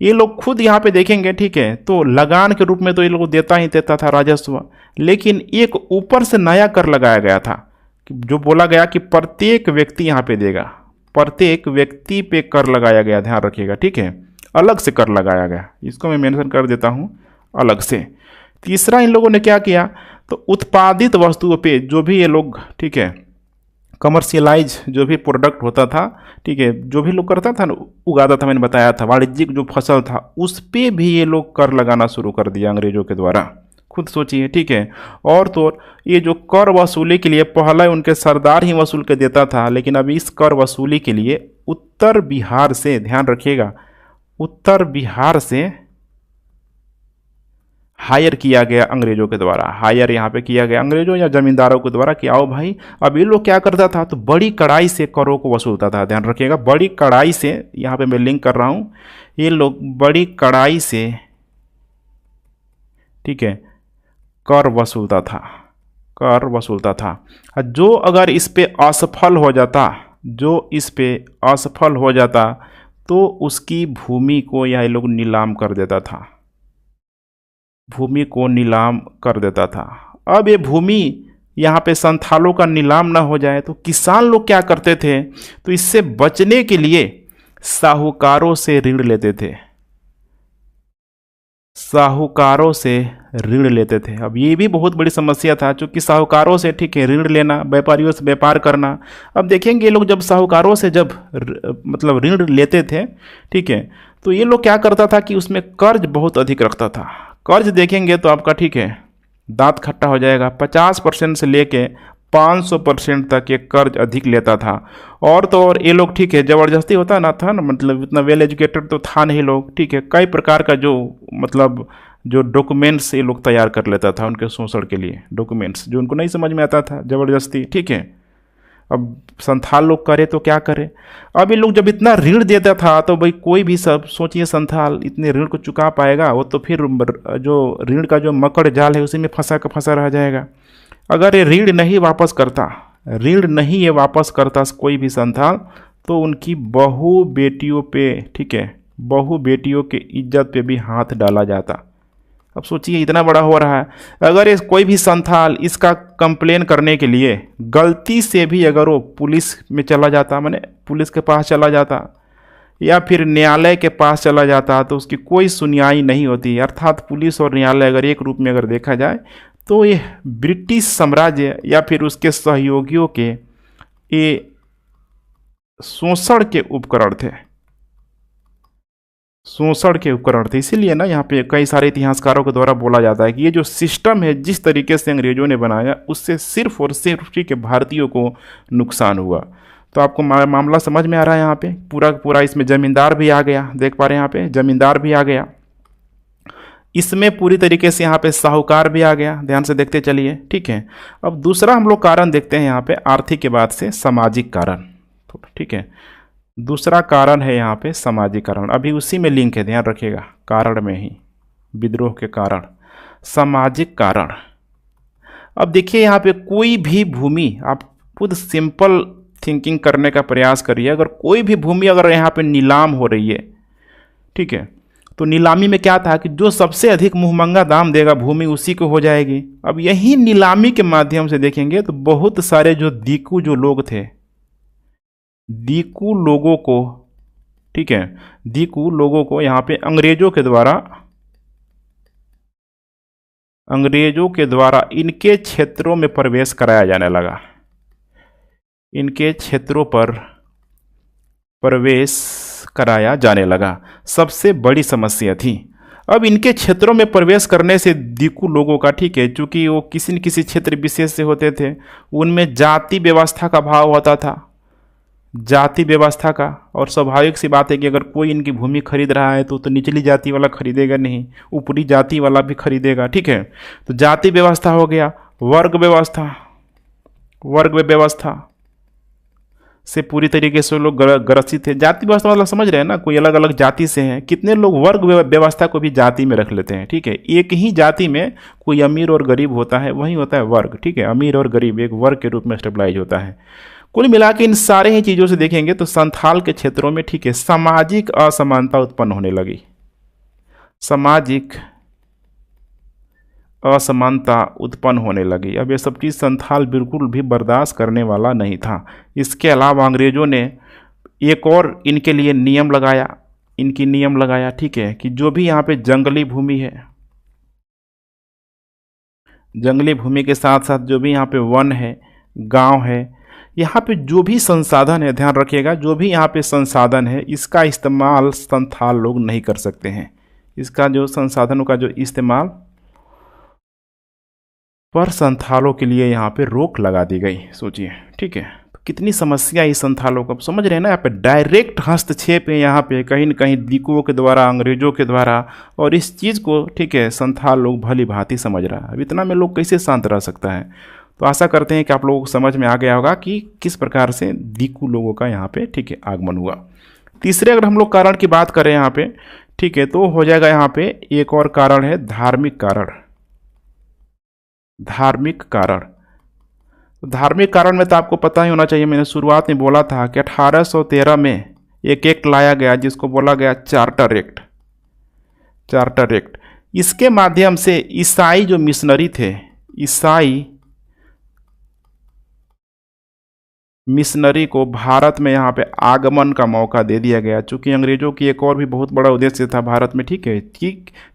ये लोग खुद यहाँ पे देखेंगे ठीक है, तो लगान के रूप में तो ये लोग देता ही देता था राजस्व, लेकिन एक ऊपर से नया कर लगाया गया था, जो बोला गया कि प्रत्येक व्यक्ति यहाँ पे देगा, प्रत्येक व्यक्ति पे कर लगाया गया, ध्यान रखिएगा ठीक है, अलग से कर लगाया गया। इसको मैं मेंशन कर देता हूँ अलग से। तीसरा इन लोगों ने क्या किया, तो उत्पादित वस्तुओं पे जो भी ये लोग ठीक है कमर्शियलाइज जो भी प्रोडक्ट होता था ठीक है, जो भी लोग करता था उगाता था, मैंने बताया था वाणिज्यिक जो फसल था उस पे भी ये लोग कर लगाना शुरू कर दिया अंग्रेजों के द्वारा। खुद सोचिए ठीक है। और तो ये जो कर वसूली के लिए पहले उनके सरदार ही वसूल के देता था, लेकिन अभी इस कर वसूली के लिए उत्तर बिहार से, ध्यान रखिएगा, उत्तर बिहार से हायर किया गया अंग्रेजों के द्वारा। हायर यहाँ पे किया गया अंग्रेजों या जमींदारों के द्वारा कि आओ भाई। अब ये लोग क्या करता था, तो बड़ी कड़ाई से करों को वसूलता था, ध्यान रखिएगा, बड़ी कड़ाई से, यहाँ पे मैं लिंक कर रहा हूँ, ये लोग बड़ी कड़ाई से ठीक है कर वसूलता था, कर वसूलता था। जो अगर इस पे असफल हो जाता, जो इस पे असफल हो जाता तो उसकी भूमि को यह लोग नीलाम कर देता था, भूमि को नीलाम कर देता था। अब ये भूमि यहाँ पे संथालों का नीलाम ना हो जाए तो किसान लोग क्या करते थे, तो इससे बचने के लिए साहूकारों से ऋण लेते थे, साहूकारों से ऋण लेते थे। अब ये भी बहुत बड़ी समस्या था, क्योंकि साहूकारों से ठीक है ऋण लेना, व्यापारियों से व्यापार करना। अब देखेंगे ये लोग जब साहूकारों से जब मतलब ऋण लेते थे ठीक है, तो ये लोग क्या करता था कि उसमें कर्ज बहुत अधिक रखता था। कर्ज देखेंगे तो आपका ठीक है दांत खट्टा हो जाएगा, 50% से लेके 500% तक ये कर्ज अधिक लेता था। और तो और ये लोग ठीक है ज़बरदस्ती होता ना था ना, मतलब इतना वेल एजुकेटेड तो था नहीं लोग ठीक है, कई प्रकार का जो मतलब जो डॉक्यूमेंट्स ये लोग तैयार कर लेता था उनके शोषण के लिए, डॉक्यूमेंट्स जो उनको नहीं समझ में आता था, ज़बरदस्ती ठीक है। अब संथाल लोग करे तो क्या करे। अब ये लोग जब इतना ऋण देता था तो भाई कोई भी सब सोचिए संथाल इतने ऋण को चुका पाएगा, वो तो फिर जो ऋण का जो मकड़ जाल है उसी में फंसा का फंसा रह जाएगा। अगर ये ऋण नहीं वापस करता, ऋण नहीं ये वापस करता कोई भी संथाल, तो उनकी बहु बेटियों पे ठीक है, बहु बेटियों के इज्जत पे भी हाथ डाला जाता। अब सोचिए इतना बड़ा हो रहा है, अगर इस कोई भी संथाल इसका कंप्लेन करने के लिए गलती से भी अगर वो पुलिस में चला जाता, माने पुलिस के पास चला जाता या फिर न्यायालय के पास चला जाता, तो उसकी कोई सुनवाई नहीं होती। अर्थात पुलिस और न्यायालय अगर एक रूप में अगर देखा जाए तो ये ब्रिटिश साम्राज्य या फिर उसके सहयोगियों के ये शोषण के उपकरण थे, शोषण के उपकरण थे। इसीलिए ना यहाँ पे कई सारे इतिहासकारों के द्वारा बोला जाता है कि ये जो सिस्टम है जिस तरीके से अंग्रेजों ने बनाया उससे सिर्फ और सिर्फ ठीक है भारतीयों को नुकसान हुआ। तो आपको मामला समझ में आ रहा है, यहाँ पे पूरा पूरा इसमें जमींदार भी आ गया, देख पा रहे हैं यहाँ पे जमींदार भी आ गया, इसमें पूरी तरीके से यहाँ पे साहूकार भी आ गया। ध्यान से देखते चलिए ठीक है। अब दूसरा हम लोग कारण देखते हैं यहाँ पे, आर्थिक के बाद से सामाजिक कारण ठीक है। दूसरा कारण है यहाँ पे सामाजिक कारण, अभी उसी में लिंक है, ध्यान रखिएगा, कारण में ही विद्रोह के कारण, सामाजिक कारण। अब देखिए यहाँ पे कोई भी भूमि, आप खुद सिंपल थिंकिंग करने का प्रयास करिए, अगर कोई भी भूमि अगर यहाँ पे नीलाम हो रही है ठीक है, तो नीलामी में क्या था कि जो सबसे अधिक मुहमंगा दाम देगा भूमि उसी को हो जाएगी। अब यही नीलामी के माध्यम से देखेंगे तो बहुत सारे जो दीकू जो लोग थे, दीकू लोगों को, ठीक है, दीकू लोगों को यहाँ पे अंग्रेजों के द्वारा इनके क्षेत्रों में प्रवेश कराया जाने लगा। इनके क्षेत्रों पर प्रवेश कराया जाने लगा, सबसे बड़ी समस्या थी। अब इनके क्षेत्रों में प्रवेश करने से दीकू लोगों का, ठीक है, चूंकि वो किसी न किसी क्षेत्र विशेष से होते थे, उनमें जाति व्यवस्था का भाव होता था, जाति व्यवस्था का। और स्वाभाविक सी बात है कि अगर कोई इनकी भूमि खरीद रहा है तो निचली जाति वाला खरीदेगा नहीं, ऊपरी जाति वाला भी खरीदेगा, ठीक है। तो जाति व्यवस्था हो गया, वर्ग व्यवस्था से पूरी तरीके से लोग ग्रसित थे। जाति व्यवस्था मतलब समझ रहे हैं ना, कोई अलग अलग जाति से हैं। कितने लोग वर्ग व्यवस्था को भी जाति में रख लेते हैं, ठीक है। एक ही जाति में कोई अमीर और गरीब होता है, वही होता है वर्ग, ठीक है। अमीर और गरीब एक वर्ग के रूप में स्टेबलाइज होता है। कुल मिला के इन सारे ही चीज़ों से देखेंगे तो संथाल के क्षेत्रों में, ठीक है, सामाजिक असमानता उत्पन्न होने लगी। सामाजिक असमानता उत्पन्न होने लगी। अब ये सब चीज़ संथाल बिल्कुल भी बर्दाश्त करने वाला नहीं था। इसके अलावा अंग्रेज़ों ने एक और इनके लिए नियम लगाया, ठीक है, कि जो भी यहाँ पे जंगली भूमि है, जंगली भूमि के साथ साथ जो भी यहाँ पे वन है, गांव है, यहाँ पे जो भी संसाधन है, ध्यान रखिएगा, जो भी यहाँ पे संसाधन है, इसका इस्तेमाल संथाल लोग नहीं कर सकते हैं। इसका जो संसाधनों का जो इस्तेमाल पर संथालों के लिए यहाँ पे रोक लगा दी गई। सोचिए, ठीक है, तो कितनी समस्या इस संथालों को, समझ रहे हैं ना। यहाँ पे डायरेक्ट हस्तक्षेप है, यहाँ पे कहीं न कहीं दीकुओं के द्वारा, अंग्रेजों के द्वारा, और इस चीज़ को, ठीक है, संथाल लोग भली भांति समझ रहा है। अब इतना में लोग कैसे शांत रह सकता है। तो आशा करते हैं कि आप लोगों को समझ में आ गया होगा कि किस प्रकार से दीकू लोगों का यहाँ पे, ठीक है, आगमन हुआ। तीसरे अगर हम लोग कारण की बात करें यहाँ पे, ठीक है, तो हो जाएगा यहाँ पे एक और कारण है धार्मिक कारण। धार्मिक कारण में तो आपको पता ही होना चाहिए, मैंने शुरुआत में बोला था कि 1813 में एक एक्ट लाया गया जिसको बोला गया चार्टर एक्ट। इसके माध्यम से ईसाई जो मिशनरी थे, ईसाई मिशनरी को भारत में यहाँ पे आगमन का मौका दे दिया गया। चूंकि अंग्रेजों की एक और भी बहुत बड़ा उद्देश्य था भारत में, ठीक है, कि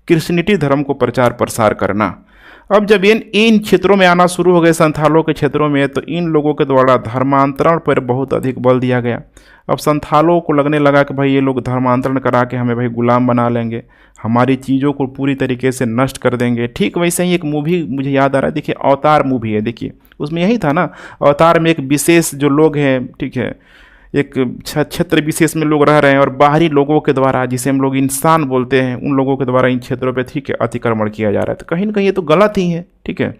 क्रिश्चियनिटी धर्म को प्रचार प्रसार करना। अब जब इन क्षेत्रों में आना शुरू हो गए, संथालों के क्षेत्रों में, तो इन लोगों के द्वारा धर्मांतरण पर बहुत अधिक बल दिया गया। अब संथालों को लगने लगा कि भाई ये लोग धर्मांतरण करा के हमें भाई गुलाम बना लेंगे, हमारी चीज़ों को पूरी तरीके से नष्ट कर देंगे। ठीक वैसे ही एक मूवी मुझे याद आ रहा है, देखिए अवतार मूवी है, देखिए उसमें यही था ना। अवतार में एक विशेष जो लोग हैं, ठीक है, एक क्षेत्र विशेष में लोग रह रहे हैं और बाहरी लोगों के द्वारा, जिसे हम लोग इंसान बोलते हैं, उन लोगों के द्वारा इन क्षेत्रों पे, ठीक है, अतिक्रमण किया जा रहा है। तो कहीं ना कहीं ये तो गलत ही है, ठीक है।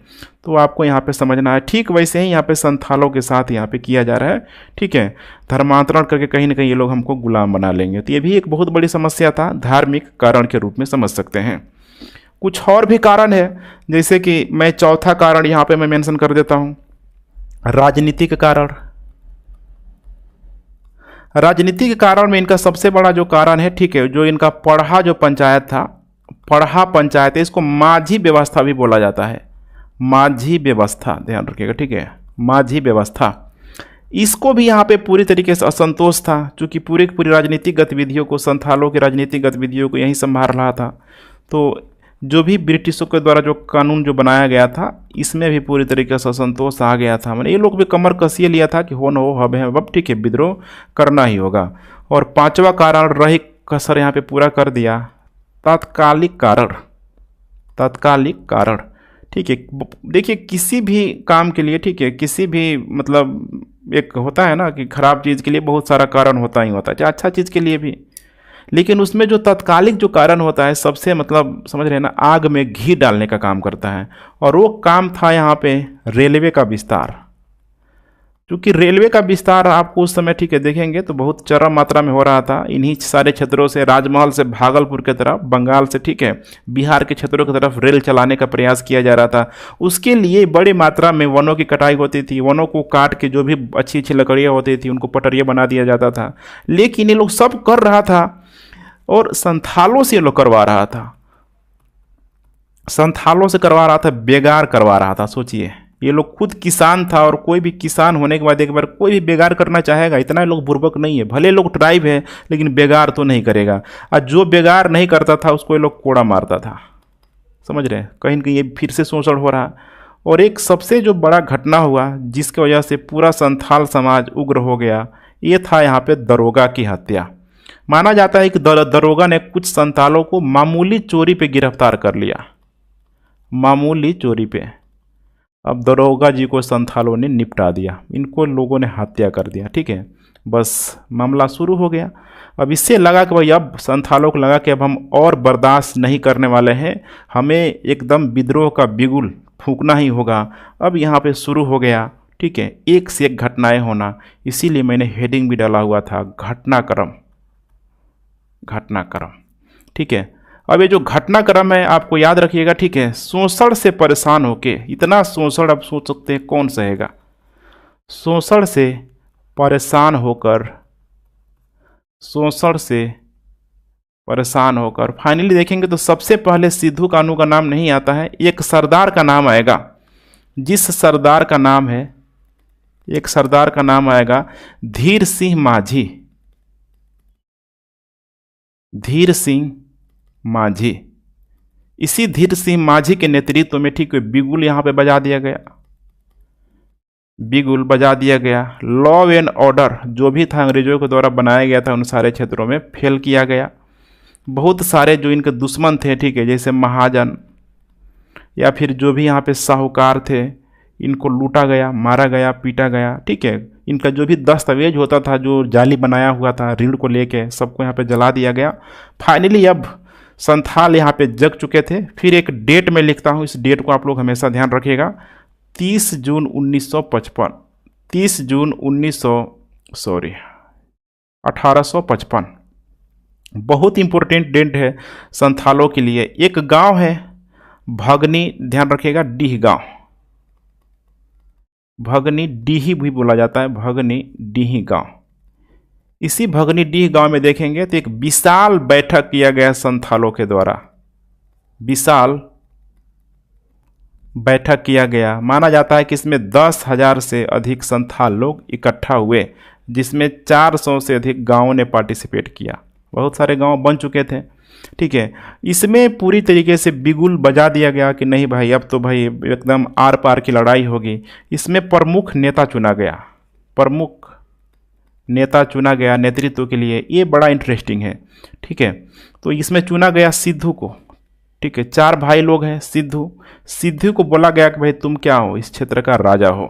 तो आपको यहाँ पे समझना है। ठीक वैसे ही यहाँ पे संथालों के साथ यहाँ पे किया जा रहा है, ठीक है, धर्मांतरण करके कहीं ना कहीं ये लोग हमको गुलाम बना लेंगे। तो ये भी एक बहुत बड़ी समस्या था, धार्मिक कारण के रूप में समझ सकते हैं। कुछ और भी कारण है, जैसे कि मैं चौथा कारण यहाँ पे मैं मेंशन कर देता हूँ, राजनीतिक कारण। राजनीतिक कारण में इनका सबसे बड़ा जो कारण है, ठीक है, जो इनका पढ़ा जो पंचायत था, पढ़ा पंचायत है, इसको माझी व्यवस्था भी बोला जाता है। माझी व्यवस्था, ध्यान रखिएगा, ठीक है, माझी व्यवस्था। इसको भी यहाँ पे पूरी तरीके से असंतोष था, क्योंकि पूरी राजनीतिक गतिविधियों को, संथालों की राजनीतिक गतिविधियों को यही संभाल रहा था। तो जो भी ब्रिटिशों के द्वारा जो कानून जो बनाया गया था, इसमें भी पूरी तरीके से असंतोष आ गया था। मैंने ये लोग भी कमर कसिए लिया था कि हो न हो, हब है अब, ठीक है, विद्रोह करना ही होगा। और पांचवा कारण रही कसर यहाँ पे पूरा कर दिया, तात्कालिक कारण। ठीक है, देखिए किसी भी काम के लिए, ठीक है, किसी भी मतलब एक होता है ना कि खराब चीज़ के लिए बहुत सारा कारण होता ही होता है, चाहे अच्छा चीज़ के लिए भी। लेकिन उसमें जो तत्कालिक जो कारण होता है, सबसे मतलब समझ रहे हैं ना, आग में घी डालने का काम करता है। और वो काम था यहाँ पे रेलवे का विस्तार। क्योंकि रेलवे का विस्तार आपको उस समय, ठीक है, देखेंगे तो बहुत चरम मात्रा में हो रहा था। इन्हीं सारे क्षेत्रों से, राजमहल से भागलपुर की तरफ, बंगाल से, ठीक है, बिहार के क्षेत्रों की तरफ रेल चलाने का प्रयास किया जा रहा था। उसके लिए बड़ी मात्रा में वनों की कटाई होती थी। वनों को काट के जो भी अच्छी अच्छी लकड़ियाँ होती थी उनको पटरिया बना दिया जाता था। लेकिन ये लोग सब कर रहा था और संथालों से लोग करवा रहा था, बेगार करवा रहा था। सोचिए ये लोग खुद किसान था, और कोई भी किसान होने के बाद एक बार कोई भी बेगार करना चाहेगा, इतना लोग बुर्बक नहीं है। भले लोग ट्राइब है लेकिन बेगार तो नहीं करेगा, और जो बेगार नहीं करता था उसको ये लोग कोड़ा मारता था। समझ रहे हैं, कहीं ना कहीं ये फिर से शोषण हो रहा। और एक सबसे जो बड़ा घटना हुआ जिसकी वजह से पूरा संथाल समाज उग्र हो गया, ये था यहाँ पे दरोगा की हत्या। माना जाता है कि दरोगा ने कुछ संथालों को मामूली चोरी पे गिरफ्तार कर लिया, मामूली चोरी पे। अब दरोगा जी को संथालों ने निपटा दिया, इनको लोगों ने हत्या कर दिया। ठीक है, बस मामला शुरू हो गया। अब इससे लगा कि भाई अब संथालों को लगा कि अब हम और बर्दाश्त नहीं करने वाले हैं, हमें एकदम विद्रोह का बिगुल फूंकना ही होगा। अब यहाँ पे शुरू हो गया, ठीक है, एक से एक घटनाएं होना। इसीलिए मैंने हेडिंग भी डाला हुआ था, घटनाक्रम, घटनाक्रम। ठीक है, अब ये जो घटनाक्रम है आपको याद रखिएगा। ठीक है, शोषण से परेशान होके, इतना शोषण आप सोच सकते हैं कौन सहेगा। शोषण से परेशान होकर, शोषण से परेशान होकर फाइनली देखेंगे तो सबसे पहले सिद्धू कान्हू का नाम नहीं आता है, एक सरदार का नाम आएगा। जिस सरदार का नाम है, एक सरदार का नाम आएगा धीर सिंह माझी, धीर सिंह माझी। इसी धीर सिंह माझी के नेतृत्व में, ठीक है, बिगुल यहां पे बजा दिया गया, बिगुल बजा दिया गया। लॉ एंड ऑर्डर जो भी था अंग्रेजों के द्वारा बनाया गया था उन सारे क्षेत्रों में फेल किया गया। बहुत सारे जो इनके दुश्मन थे, ठीक है, जैसे महाजन या फिर जो भी यहाँ पे साहूकार थे, इनको लूटा गया, मारा गया, पीटा गया। ठीक है, इनका जो भी दस्तावेज होता था, जो जाली बनाया हुआ था ऋण को लेके, सबको यहाँ पे जला दिया गया। फाइनली अब संथाल यहाँ पे जग चुके थे। फिर एक डेट में लिखता हूँ, इस डेट को आप लोग हमेशा ध्यान रखिएगा, 30 जून 1955, 30 जून 1855 बहुत इंपॉर्टेंट डेट है संथालों के लिए। एक गांव है भगनी, ध्यान रखिएगा, डीह गांव, भगनी डीही भी बोला जाता है, भगनी डीही गांव। इसी भगनी डीह गांव में देखेंगे तो एक विशाल बैठक किया गया संथालों के द्वारा, विशाल बैठक किया गया। माना जाता है कि इसमें 10,000 से अधिक संथाल लोग इकट्ठा हुए, जिसमें 400 से अधिक गांवों ने पार्टिसिपेट किया। बहुत सारे गांव बन चुके थे। ठीक है, इसमें पूरी तरीके से बिगुल बजा दिया गया कि नहीं भाई, अब तो भाई एकदम आर पार की लड़ाई होगी। इसमें प्रमुख नेता चुना गया, प्रमुख नेता चुना गया नेतृत्व के लिए। ये बड़ा इंटरेस्टिंग है। ठीक है, तो इसमें चुना गया सिद्धू को। ठीक है, 4 भाई लोग हैं। सिद्धू को बोला गया कि भाई तुम क्या हो, इस क्षेत्र का राजा हो।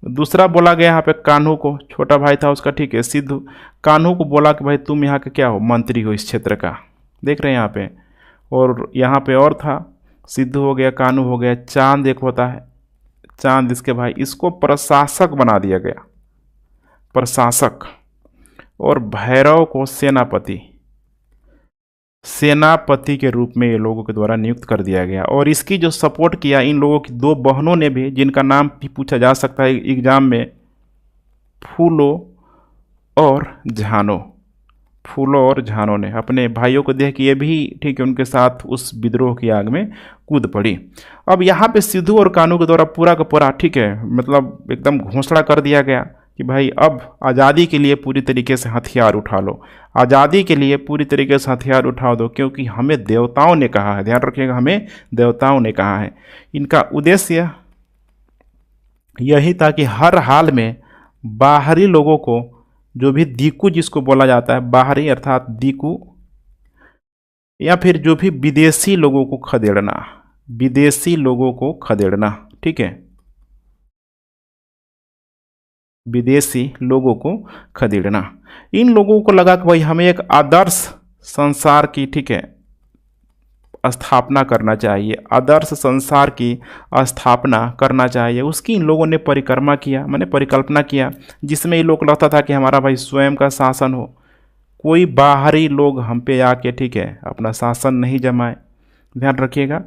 दूसरा बोला गया यहाँ पे कान्हू को, छोटा भाई था उसका। ठीक है, सिद्धू कान्हू को बोला कि भाई तुम यहाँ के क्या हो, मंत्री हो इस क्षेत्र का। देख रहे हैं यहाँ पे, और यहाँ पे और था, सिद्धू हो गया, कान्हू हो गया, चांद एक होता है, चांद इसके भाई। इसको प्रशासक बना दिया गया, प्रशासक। और भैरव को सेनापति, सेनापति के रूप में ये लोगों के द्वारा नियुक्त कर दिया गया। और इसकी जो सपोर्ट किया इन लोगों की 2 बहनों ने भी, जिनका नाम भी पूछा जा सकता है एग्जाम में, फूलो और झानो। फूलो और झानो ने अपने भाइयों को देख के ये भी, ठीक है, उनके साथ उस विद्रोह की आग में कूद पड़ी। अब यहाँ पे सिद्धू और कान्हू के द्वारा पूरा का पूरा, ठीक है, मतलब एकदम घोषणा कर दिया गया कि भाई अब आज़ादी के लिए पूरी तरीके से हथियार उठा लो, आज़ादी के लिए पूरी तरीके से हथियार उठा दो, क्योंकि हमें देवताओं ने कहा है। ध्यान रखिएगा, हमें देवताओं ने कहा है। इनका उद्देश्य यही था कि हर हाल में बाहरी लोगों को, जो भी दीकू जिसको बोला जाता है, बाहरी अर्थात दीकू, या फिर जो भी विदेशी लोगों को खदेड़ना, विदेशी लोगों को खदेड़ना। ठीक है, विदेशी लोगों को खदेड़ना। इन लोगों को लगा कि भाई हमें एक आदर्श संसार की, ठीक है, स्थापना करना चाहिए, आदर्श संसार की स्थापना करना चाहिए। उसकी इन लोगों ने परिक्रमा किया, मैंने परिकल्पना किया, जिसमें ये लोग लगता था कि हमारा भाई स्वयं का शासन हो, कोई बाहरी लोग हम पे आके, ठीक है, अपना शासन नहीं जमाए। ध्यान रखिएगा,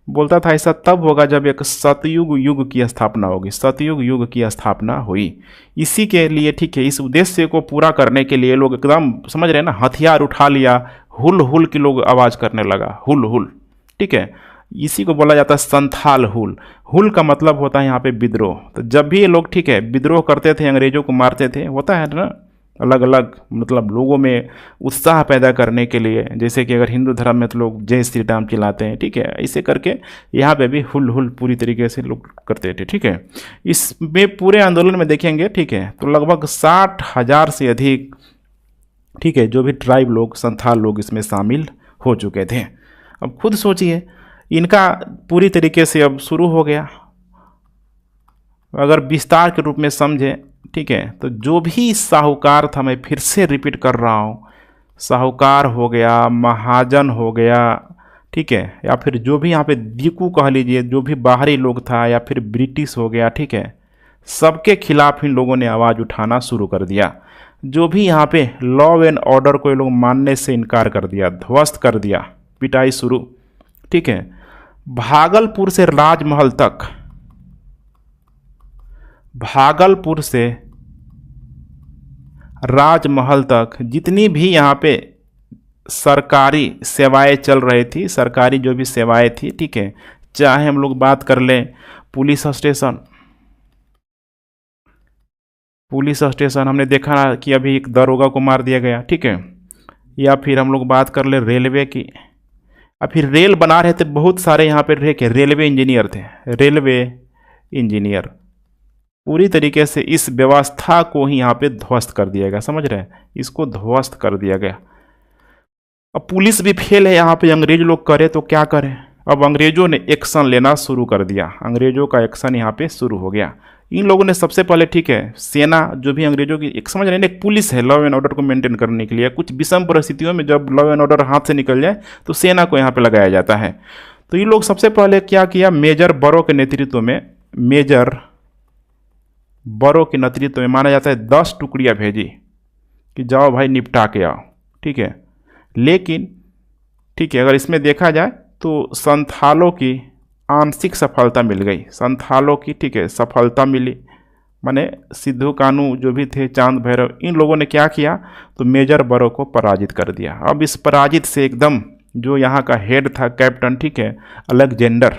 बोलता था ऐसा तब होगा जब एक सतयुग युग की स्थापना होगी, सतयुग युग की स्थापना हुई। इसी के लिए, ठीक है, इस उद्देश्य को पूरा करने के लिए लोग एकदम, समझ रहे हैं ना, हथियार उठा लिया, हुल हुल की लोग आवाज़ करने लगा, हुल हुल। ठीक है, इसी को बोला जाता है संथाल हुल। हुल का मतलब होता है यहाँ पे विद्रोह। तो जब भी ये लोग ठीक है विद्रोह करते थे, अंग्रेजों को मारते थे, होता है ना अलग अलग मतलब लोगों में उत्साह पैदा करने के लिए, जैसे कि अगर हिंदू धर्म में तो लोग जय श्री राम चिल्लाते हैं, ठीक है, ऐसे करके यहाँ पे भी हुल हुल पूरी तरीके से लोग करते थे, ठीक है। इसमें पूरे आंदोलन में देखेंगे, ठीक है, तो लगभग 60,000 से अधिक, ठीक है, जो भी ट्राइब लोग, संथाल लोग इसमें शामिल हो चुके थे। अब खुद सोचिए, इनका पूरी तरीके से अब शुरू हो गया। अगर विस्तार के रूप में समझें, ठीक है, तो जो भी साहूकार था, मैं फिर से रिपीट कर रहा हूँ, साहूकार हो गया, महाजन हो गया, ठीक है, या फिर जो भी यहाँ पे दीकू कह लीजिए, जो भी बाहरी लोग था, या फिर ब्रिटिश हो गया, ठीक है, सबके खिलाफ इन लोगों ने आवाज़ उठाना शुरू कर दिया। जो भी यहाँ पे लॉ एंड ऑर्डर को ये लोग मानने से इनकार कर दिया, ध्वस्त कर दिया, पिटाई शुरू, ठीक है। भागलपुर से राजमहल तक, भागलपुर से राजमहल तक जितनी भी यहाँ पे सरकारी सेवाएं चल रही थी, सरकारी जो भी सेवाएं थी, ठीक है, चाहे हम लोग बात कर लें पुलिस स्टेशन, पुलिस स्टेशन हमने देखा कि अभी एक दरोगा को मार दिया गया, ठीक है, या फिर हम लोग बात कर ले रेलवे की, या फिर रेल बना रहे थे बहुत सारे यहाँ पे रेलवे इंजीनियर थे, रेलवे इंजीनियर, पूरी तरीके से इस व्यवस्था को ही यहाँ पे ध्वस्त कर दिया गया, समझ रहे हैं, इसको ध्वस्त कर दिया गया। अब पुलिस भी फेल है यहाँ पे, अंग्रेज लोग करे तो क्या करें, अब अंग्रेजों ने एक्शन लेना शुरू कर दिया, अंग्रेजों का एक्शन यहाँ पे शुरू हो गया। इन लोगों ने सबसे पहले, ठीक है, सेना जो भी अंग्रेजों की, एक समझ रहे हैं, एक पुलिस है लॉ एंड ऑर्डर को मेंटेन करने के लिए, कुछ विषम परिस्थितियों में जब लॉ एंड ऑर्डर हाथ से निकल जाए तो सेना को यहाँ पे लगाया जाता है। तो ये लोग सबसे पहले क्या किया, मेजर बरो के नेतृत्व में, मेजर बरो के नेतृत्व में माना जाता है 10 टुकड़ियाँ भेजी कि जाओ भाई निपटा के आओ, ठीक है। लेकिन ठीक है, अगर इसमें देखा जाए तो संथालों की आंशिक सफलता मिल गई, संथालों की, ठीक है, सफलता मिली, माने सिद्धू कानू जो भी थे, चांद भैरव, इन लोगों ने क्या किया, तो मेजर बरो को पराजित कर दिया। अब इस पराजित से एकदम जो यहाँ का हेड था कैप्टन, ठीक है, अलेक्जेंडर,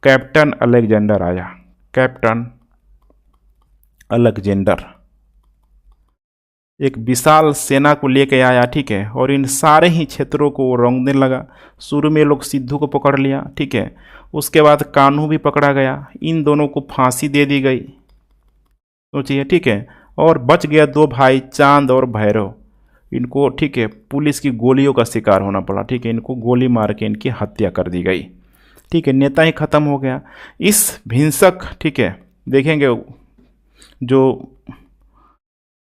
कैप्टन अलेक्जेंडर आया, कैप्टन अलेक्जेंडर एक विशाल सेना को लेके आया, ठीक है, और इन सारे ही क्षेत्रों को रौंदने लगा। शुरू में लोग सिद्धू को पकड़ लिया, ठीक है, उसके बाद कान्हू भी पकड़ा गया, इन दोनों को फांसी दे दी गई, सोचिए, ठीक है, और बच गया 2 भाई चांद और भैरव, इनको, ठीक है, पुलिस की गोलियों का शिकार होना पड़ा, ठीक है, इनको गोली मार के इनकी हत्या कर दी गई, ठीक है, नेता ही खत्म हो गया। इस हिंसक, ठीक है, देखेंगे जो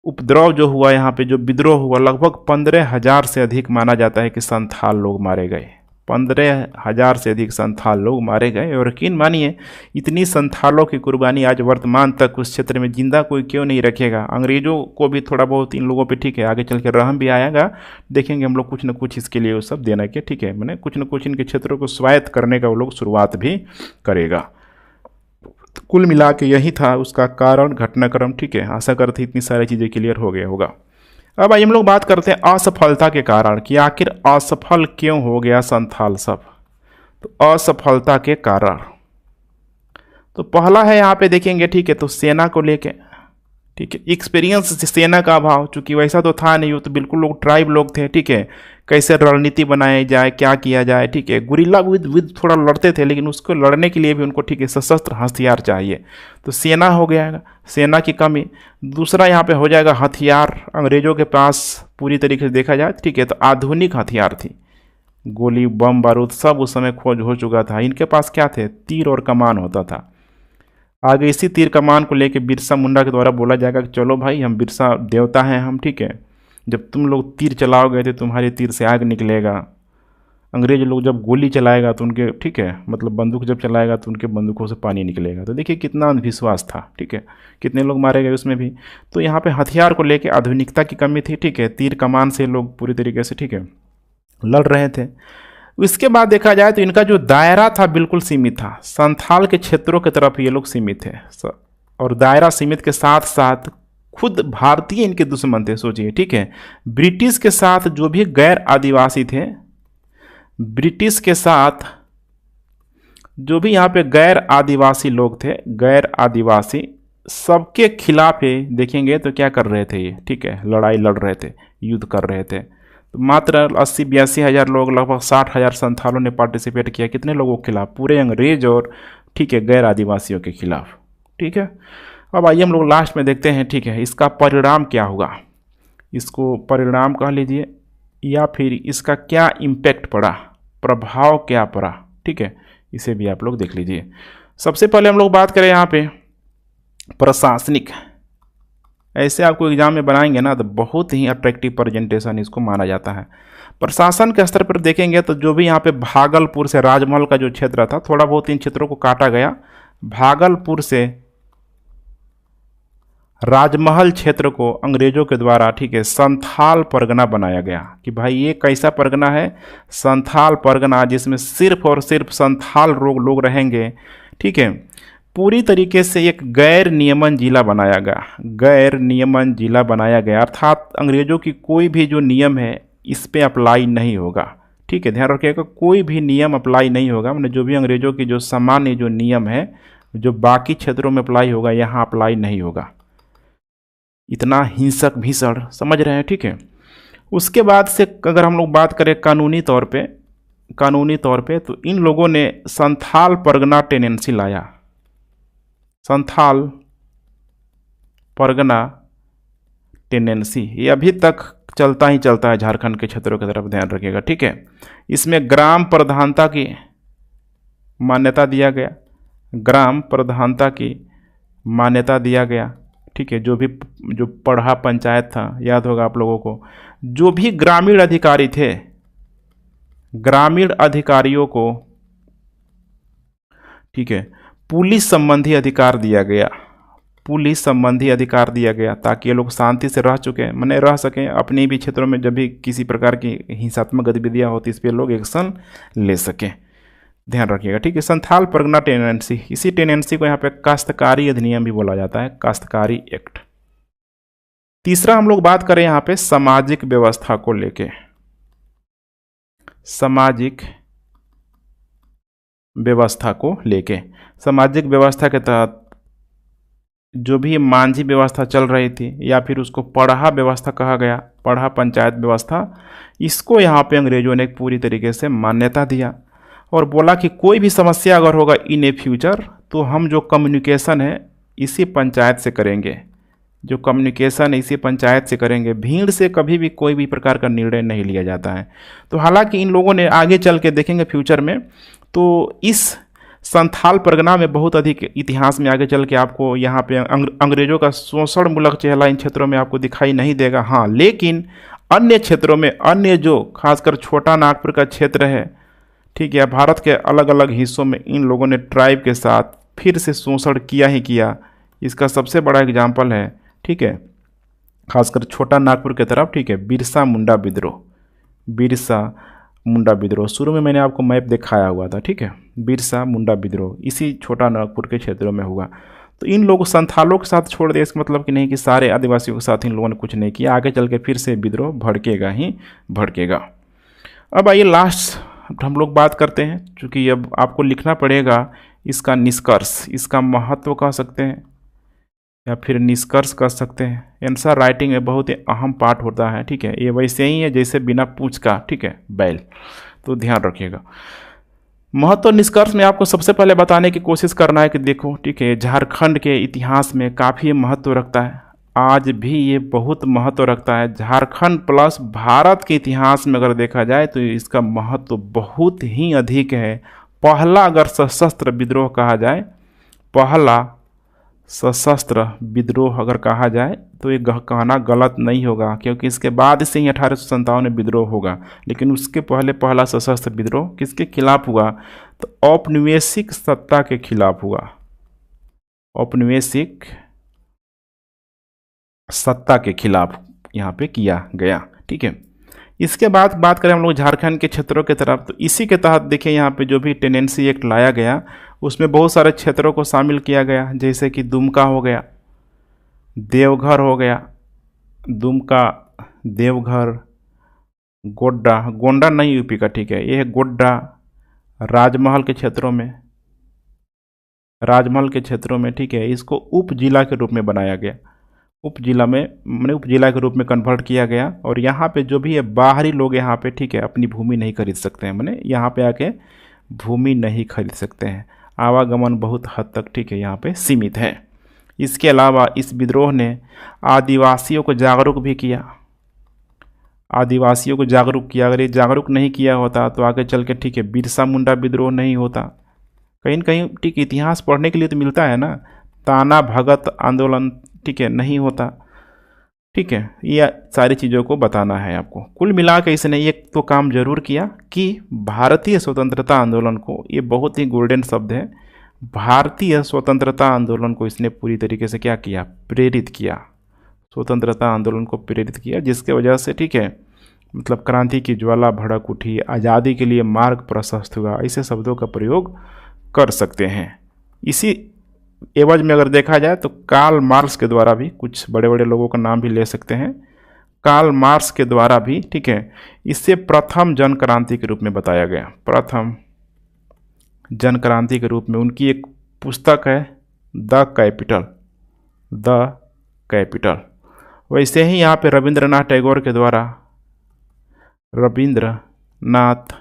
उपद्रव जो हुआ यहाँ पे, जो विद्रोह हुआ, लगभग 15,000 से अधिक माना जाता है कि संथाल लोग मारे गए, 15,000 से अधिक संथाल लोग मारे गए। और यकीन मानिए, इतनी संथालों की कुर्बानी आज वर्तमान तक उस क्षेत्र में जिंदा कोई क्यों नहीं रखेगा। अंग्रेजों को भी थोड़ा बहुत इन लोगों पे, ठीक है, आगे चल के रहम भी आएगा, देखेंगे हम लोग कुछ न कुछ इसके लिए वो सब देना के, ठीक है, मैंने कुछ न कुछ इनके क्षेत्रों को स्वायत्त करने का वो लोग शुरुआत भी करेगा। कुल मिला के यही था उसका कारण, घटनाक्रम, ठीक है। आशा करते इतनी सारी चीज़ें क्लियर हो गया होगा। अब आइए हम लोग बात करते हैं असफलता के कारण कि आखिर असफल क्यों हो गया संथाल सब। तो असफलता के कारण तो पहला है यहाँ पे देखेंगे, ठीक है, तो सेना को लेके, ठीक है, एक्सपीरियंस सेना का अभाव, चूंकि वैसा तो था नहीं, वो तो बिल्कुल लोग ट्राइब लोग थे, ठीक है, कैसे रणनीति बनाई जाए, क्या किया जाए, ठीक है, गुरिल्ला विद थोड़ा लड़ते थे, लेकिन उसको लड़ने के लिए भी उनको, ठीक है, सशस्त्र हथियार चाहिए। तो सेना हो गया, सेना की कमी। दूसरा यहाँ पे हो जाएगा हथियार, अंग्रेजों के पास पूरी तरीके से देखा जाए, ठीक है, तो आधुनिक हथियार थी, गोली बम बारूद सब उस समय खोज हो चुका था। इनके पास क्या थे, तीर और कमान होता था। आगे इसी तीर कमान को लेके बिरसा मुंडा के द्वारा बोला जाएगा कि चलो भाई हम बिरसा देवता हैं हम, ठीक है, जब तुम लोग तीर चलाओगे तो तुम्हारे तीर से आग निकलेगा, अंग्रेज लोग जब गोली चलाएगा तो उनके, ठीक है, मतलब बंदूक जब चलाएगा तो उनके बंदूकों से पानी निकलेगा। तो देखिए कितना अंधविश्वास था, ठीक है, कितने लोग मारे गए उसमें भी। तो यहाँ पे हथियार को लेके आधुनिकता की कमी थी, ठीक है, तीर कमान से लोग पूरी तरीके से, ठीक है, लड़ रहे थे। इसके बाद देखा जाए तो इनका जो दायरा था बिल्कुल सीमित था, संथाल के क्षेत्रों की तरफ ये लोग सीमित थे, और दायरा सीमित के साथ साथ खुद भारतीय इनके दुश्मन थे, सोचिए, ठीक है। ब्रिटिश के साथ जो भी गैर आदिवासी थे, ब्रिटिश के साथ जो भी यहाँ पे गैर आदिवासी लोग थे, गैर आदिवासी, सबके खिलाफ ये देखेंगे तो क्या कर रहे थे ये, ठीक है, लड़ाई लड़ रहे थे, युद्ध कर रहे थे। तो मात्र 80-82 हज़ार लोग, लगभग 60 हज़ार संथालों ने पार्टिसिपेट किया। कितने लोगों के खिलाफ? पूरे अंग्रेज और, ठीक है, गैर आदिवासियों के खिलाफ। ठीक है, अब आइए हम लोग लास्ट में देखते हैं, ठीक है, इसका परिणाम क्या होगा, इसको परिणाम कह लीजिए, या फिर इसका क्या इम्पैक्ट पड़ा, प्रभाव क्या पड़ा। ठीक है, इसे भी आप लोग देख लीजिए। सबसे पहले हम लोग बात करें यहाँ पे प्रशासनिक। ऐसे आपको एग्जाम में बनाएंगे ना तो बहुत ही अट्रैक्टिव प्रेजेंटेशन इसको माना जाता है। प्रशासन के स्तर पर देखेंगे तो जो भी यहाँ पे भागलपुर से राजमहल का जो क्षेत्र था, थोड़ा बहुत इन क्षेत्रों को काटा गया। भागलपुर से राजमहल क्षेत्र को अंग्रेजों के द्वारा, ठीक है, संथाल परगना बनाया गया कि भाई ये कैसा परगना है, संथाल परगना, जिसमें सिर्फ और सिर्फ संथाल लोग रहेंगे। ठीक है, पूरी तरीके से एक गैर नियमन जिला बनाया गया, गैर नियमन जिला बनाया गया, अर्थात अंग्रेजों की कोई भी जो नियम है इस पे अप्लाई नहीं होगा। ठीक है, ध्यान रखिएगा, कोई भी नियम अप्लाई नहीं होगा, मतलब जो भी अंग्रेजों की जो सामान्य जो नियम है जो बाकी क्षेत्रों में अप्लाई होगा, यहाँ अप्लाई नहीं होगा। इतना हिंसक भीषण, समझ रहे हैं। ठीक है, उसके बाद से अगर हम लोग बात करें कानूनी तौर पे, कानूनी तौर पे तो इन लोगों ने संथाल परगना टेनेंसी लाया, संथाल परगना टेनेंसी, ये अभी तक चलता ही चलता है झारखंड के क्षेत्रों की तरफ, ध्यान रखिएगा। ठीक है, इसमें ग्राम प्रधानता की मान्यता दिया गया, ग्राम प्रधानता की मान्यता दिया गया। ठीक है, जो पढ़ा पंचायत था, याद होगा आप लोगों को, जो भी ग्रामीण अधिकारी थे, ग्रामीण अधिकारियों को, ठीक है, पुलिस संबंधी अधिकार दिया गया, पुलिस संबंधी अधिकार दिया गया, ताकि ये लोग शांति से रह सकें अपने भी क्षेत्रों में। जब भी किसी प्रकार की हिंसात्मक गतिविधियां होती इस पर लोग एक्शन ले सकें, ध्यान रखिएगा। ठीक है, संथाल परगना टेनेंसी, इसी टेनेंसी को यहाँ पे काश्तकारी अधिनियम भी बोला जाता है, काश्तकारी एक्ट। तीसरा हम लोग बात करें यहाँ पे सामाजिक व्यवस्था को लेके, सामाजिक व्यवस्था को लेके, सामाजिक व्यवस्था के तहत जो भी मांझी व्यवस्था चल रही थी, या फिर उसको पढ़ा व्यवस्था कहा गया, पढ़ा पंचायत व्यवस्था, इसको यहाँ पे अंग्रेजों ने पूरी तरीके से मान्यता दिया और बोला कि कोई भी समस्या अगर होगा इन ए फ्यूचर, तो हम जो कम्युनिकेशन है इसी पंचायत से करेंगे, जो कम्युनिकेशन है इसी पंचायत से करेंगे, भीड़ से कभी भी कोई भी प्रकार का निर्णय नहीं लिया जाता है। तो हालांकि इन लोगों ने आगे चल के देखेंगे फ्यूचर में, तो इस संथाल परगना में बहुत अधिक इतिहास में आगे चल के आपको यहाँ पे अंग्रेजों का शोषण मूलक चेहरा इन क्षेत्रों में आपको दिखाई नहीं देगा। हाँ, लेकिन अन्य क्षेत्रों में, अन्य जो खासकर छोटा नागपुर का क्षेत्र है, ठीक है, भारत के अलग अलग हिस्सों में इन लोगों ने ट्राइब के साथ फिर से शोषण किया ही किया। इसका सबसे बड़ा एग्जाम्पल है, ठीक है, खासकर छोटा नागपुर की तरफ, ठीक है, बिरसा मुंडा विद्रोह, बिरसा मुंडा विद्रोह। शुरू में मैंने आपको मैप दिखाया हुआ था, ठीक है, बिरसा मुंडा विद्रोह इसी छोटा नागपुर के क्षेत्रों में हुआ। तो इन लोगों संथालों के साथ छोड़ दिया, इसका मतलब कि नहीं कि सारे आदिवासियों के साथ इन लोगों ने कुछ नहीं किया, आगे चल के फिर से विद्रोह भड़केगा ही भड़केगा। अब आइए लास्ट हम लोग बात करते हैं, चूँकि अब आपको लिखना पड़ेगा इसका निष्कर्ष, इसका महत्व कह सकते हैं या फिर निष्कर्ष कर सकते हैं। आंसर राइटिंग में बहुत ही अहम पार्ट होता है, ठीक है, ये वैसे ही है जैसे बिना पूछ का, ठीक है, बैल, तो ध्यान रखिएगा। महत्व निष्कर्ष में आपको सबसे पहले बताने की कोशिश करना है कि देखो, ठीक है, झारखंड के इतिहास में काफ़ी महत्व रखता है, आज भी ये बहुत महत्व रखता है। झारखंड प्लस भारत के इतिहास में अगर देखा जाए तो इसका महत्व बहुत ही अधिक है। पहला अगर सशस्त्र विद्रोह कहा जाए, पहला सशस्त्र विद्रोह अगर कहा जाए तो ये कहना गलत नहीं होगा, क्योंकि इसके बाद से ही 1857 में विद्रोह होगा, लेकिन उसके पहले पहला सशस्त्र विद्रोह किसके खिलाफ हुआ, तो औपनिवेशिक सत्ता के खिलाफ हुआ, औपनिवेशिक सत्ता के खिलाफ यहाँ पे किया गया, ठीक है। इसके बाद बात करें हम लोग झारखंड के क्षेत्रों के तरफ, तो इसी के तहत देखिए यहाँ पे जो भी टेनेंसी एक्ट लाया गया उसमें बहुत सारे क्षेत्रों को शामिल किया गया, जैसे कि दुमका हो गया, देवघर हो गया, दुमका, देवघर, गोड्डा, गोंडा नहीं यूपी का, ठीक है, ये है गोड्डा, राजमहल के क्षेत्रों में, राजमहल के क्षेत्रों में, ठीक है, इसको उप जिला के रूप में बनाया गया। उप जिला में मैंने उप जिला के रूप में कन्वर्ट किया गया। और यहाँ पे जो भी है बाहरी लोग यहाँ पे, ठीक है, अपनी भूमि नहीं खरीद सकते हैं, मैंने यहाँ पे आके भूमि नहीं खरीद सकते हैं। आवागमन बहुत हद तक, ठीक है, यहाँ पे सीमित है। इसके अलावा इस विद्रोह ने आदिवासियों को जागरूक भी किया। आदिवासियों को जागरूक किया। अगर ये जागरूक नहीं किया होता तो आगे चल के, ठीक है, बिरसा मुंडा विद्रोह नहीं होता। कहीं न कहीं, ठीक, इतिहास पढ़ने के लिए तो मिलता है ना। ताना भगत आंदोलन, ठीक है, नहीं होता। ठीक है, ये सारी चीज़ों को बताना है आपको। कुल मिला के इसने एक तो काम जरूर किया कि भारतीय स्वतंत्रता आंदोलन को, ये बहुत ही गोल्डन शब्द है, भारतीय स्वतंत्रता आंदोलन को इसने पूरी तरीके से क्या किया, प्रेरित किया। स्वतंत्रता आंदोलन को प्रेरित किया, जिसके वजह से, ठीक है, मतलब क्रांति की ज्वाला भड़क उठी, आज़ादी के लिए मार्ग प्रशस्त हुआ, ऐसे शब्दों का प्रयोग कर सकते हैं। इसी एवज में अगर देखा जाए तो कार्ल मार्क्स के द्वारा भी, कुछ बड़े बड़े लोगों का नाम भी ले सकते हैं, कार्ल मार्क्स के द्वारा भी, ठीक है, इससे प्रथम जन क्रांति के रूप में बताया गया। प्रथम जन क्रांति के रूप में उनकी एक पुस्तक है द कैपिटल, द कैपिटल। वैसे ही यहाँ पे रविंद्रनाथ टैगोर के द्वारा, रविंद्रनाथ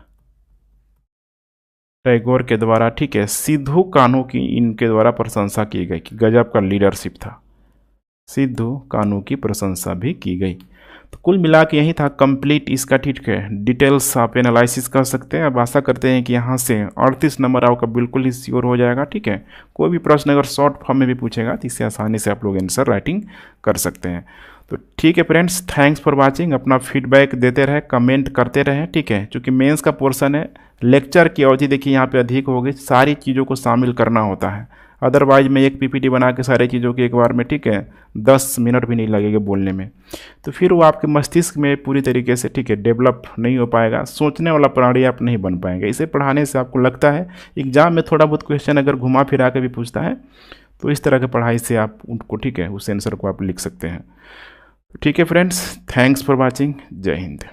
टैगोर के द्वारा, ठीक है, सिद्धू कान्हू की इनके द्वारा प्रशंसा की गई कि गजब का लीडरशिप था। सिद्धू कान्हू की प्रशंसा भी की गई। तो कुल मिला के यही था कंप्लीट इसका, ठीक है, डिटेल्स आप एनालिसिस कर सकते हैं। अब आशा करते हैं कि यहाँ से 38 नंबर आपका बिल्कुल ही श्योर हो जाएगा। ठीक है, कोई भी प्रश्न अगर शॉर्ट फॉर्म में भी पूछेगा तो इससे आसानी से आप लोग आंसर राइटिंग कर सकते हैं। तो ठीक है फ्रेंड्स, थैंक्स फॉर वाचिंग। अपना फीडबैक देते रहे, कमेंट करते रहें। ठीक है, क्योंकि मेंस का पोर्शन है, लेक्चर की अवधि देखिए यहाँ पे अधिक होगी, सारी चीज़ों को शामिल करना होता है। अदरवाइज मैं एक पीपीटी बना के सारी चीज़ों की एक बार में, ठीक है, 10 मिनट भी नहीं लगेगा बोलने में, तो फिर वो आपके मस्तिष्क में पूरी तरीके से, ठीक है, डेवलप नहीं हो पाएगा, सोचने वाला प्राणी आप नहीं बन पाएंगे। इसे पढ़ाने से आपको लगता है एग्जाम में थोड़ा बहुत क्वेश्चन अगर घुमा फिरा के भी पूछता है तो इस तरह के पढ़ाई से आप उनको, ठीक है, उस आंसर को आप लिख सकते हैं। ठीक है फ्रेंड्स, थैंक्स फॉर वॉचिंग। जय हिंद।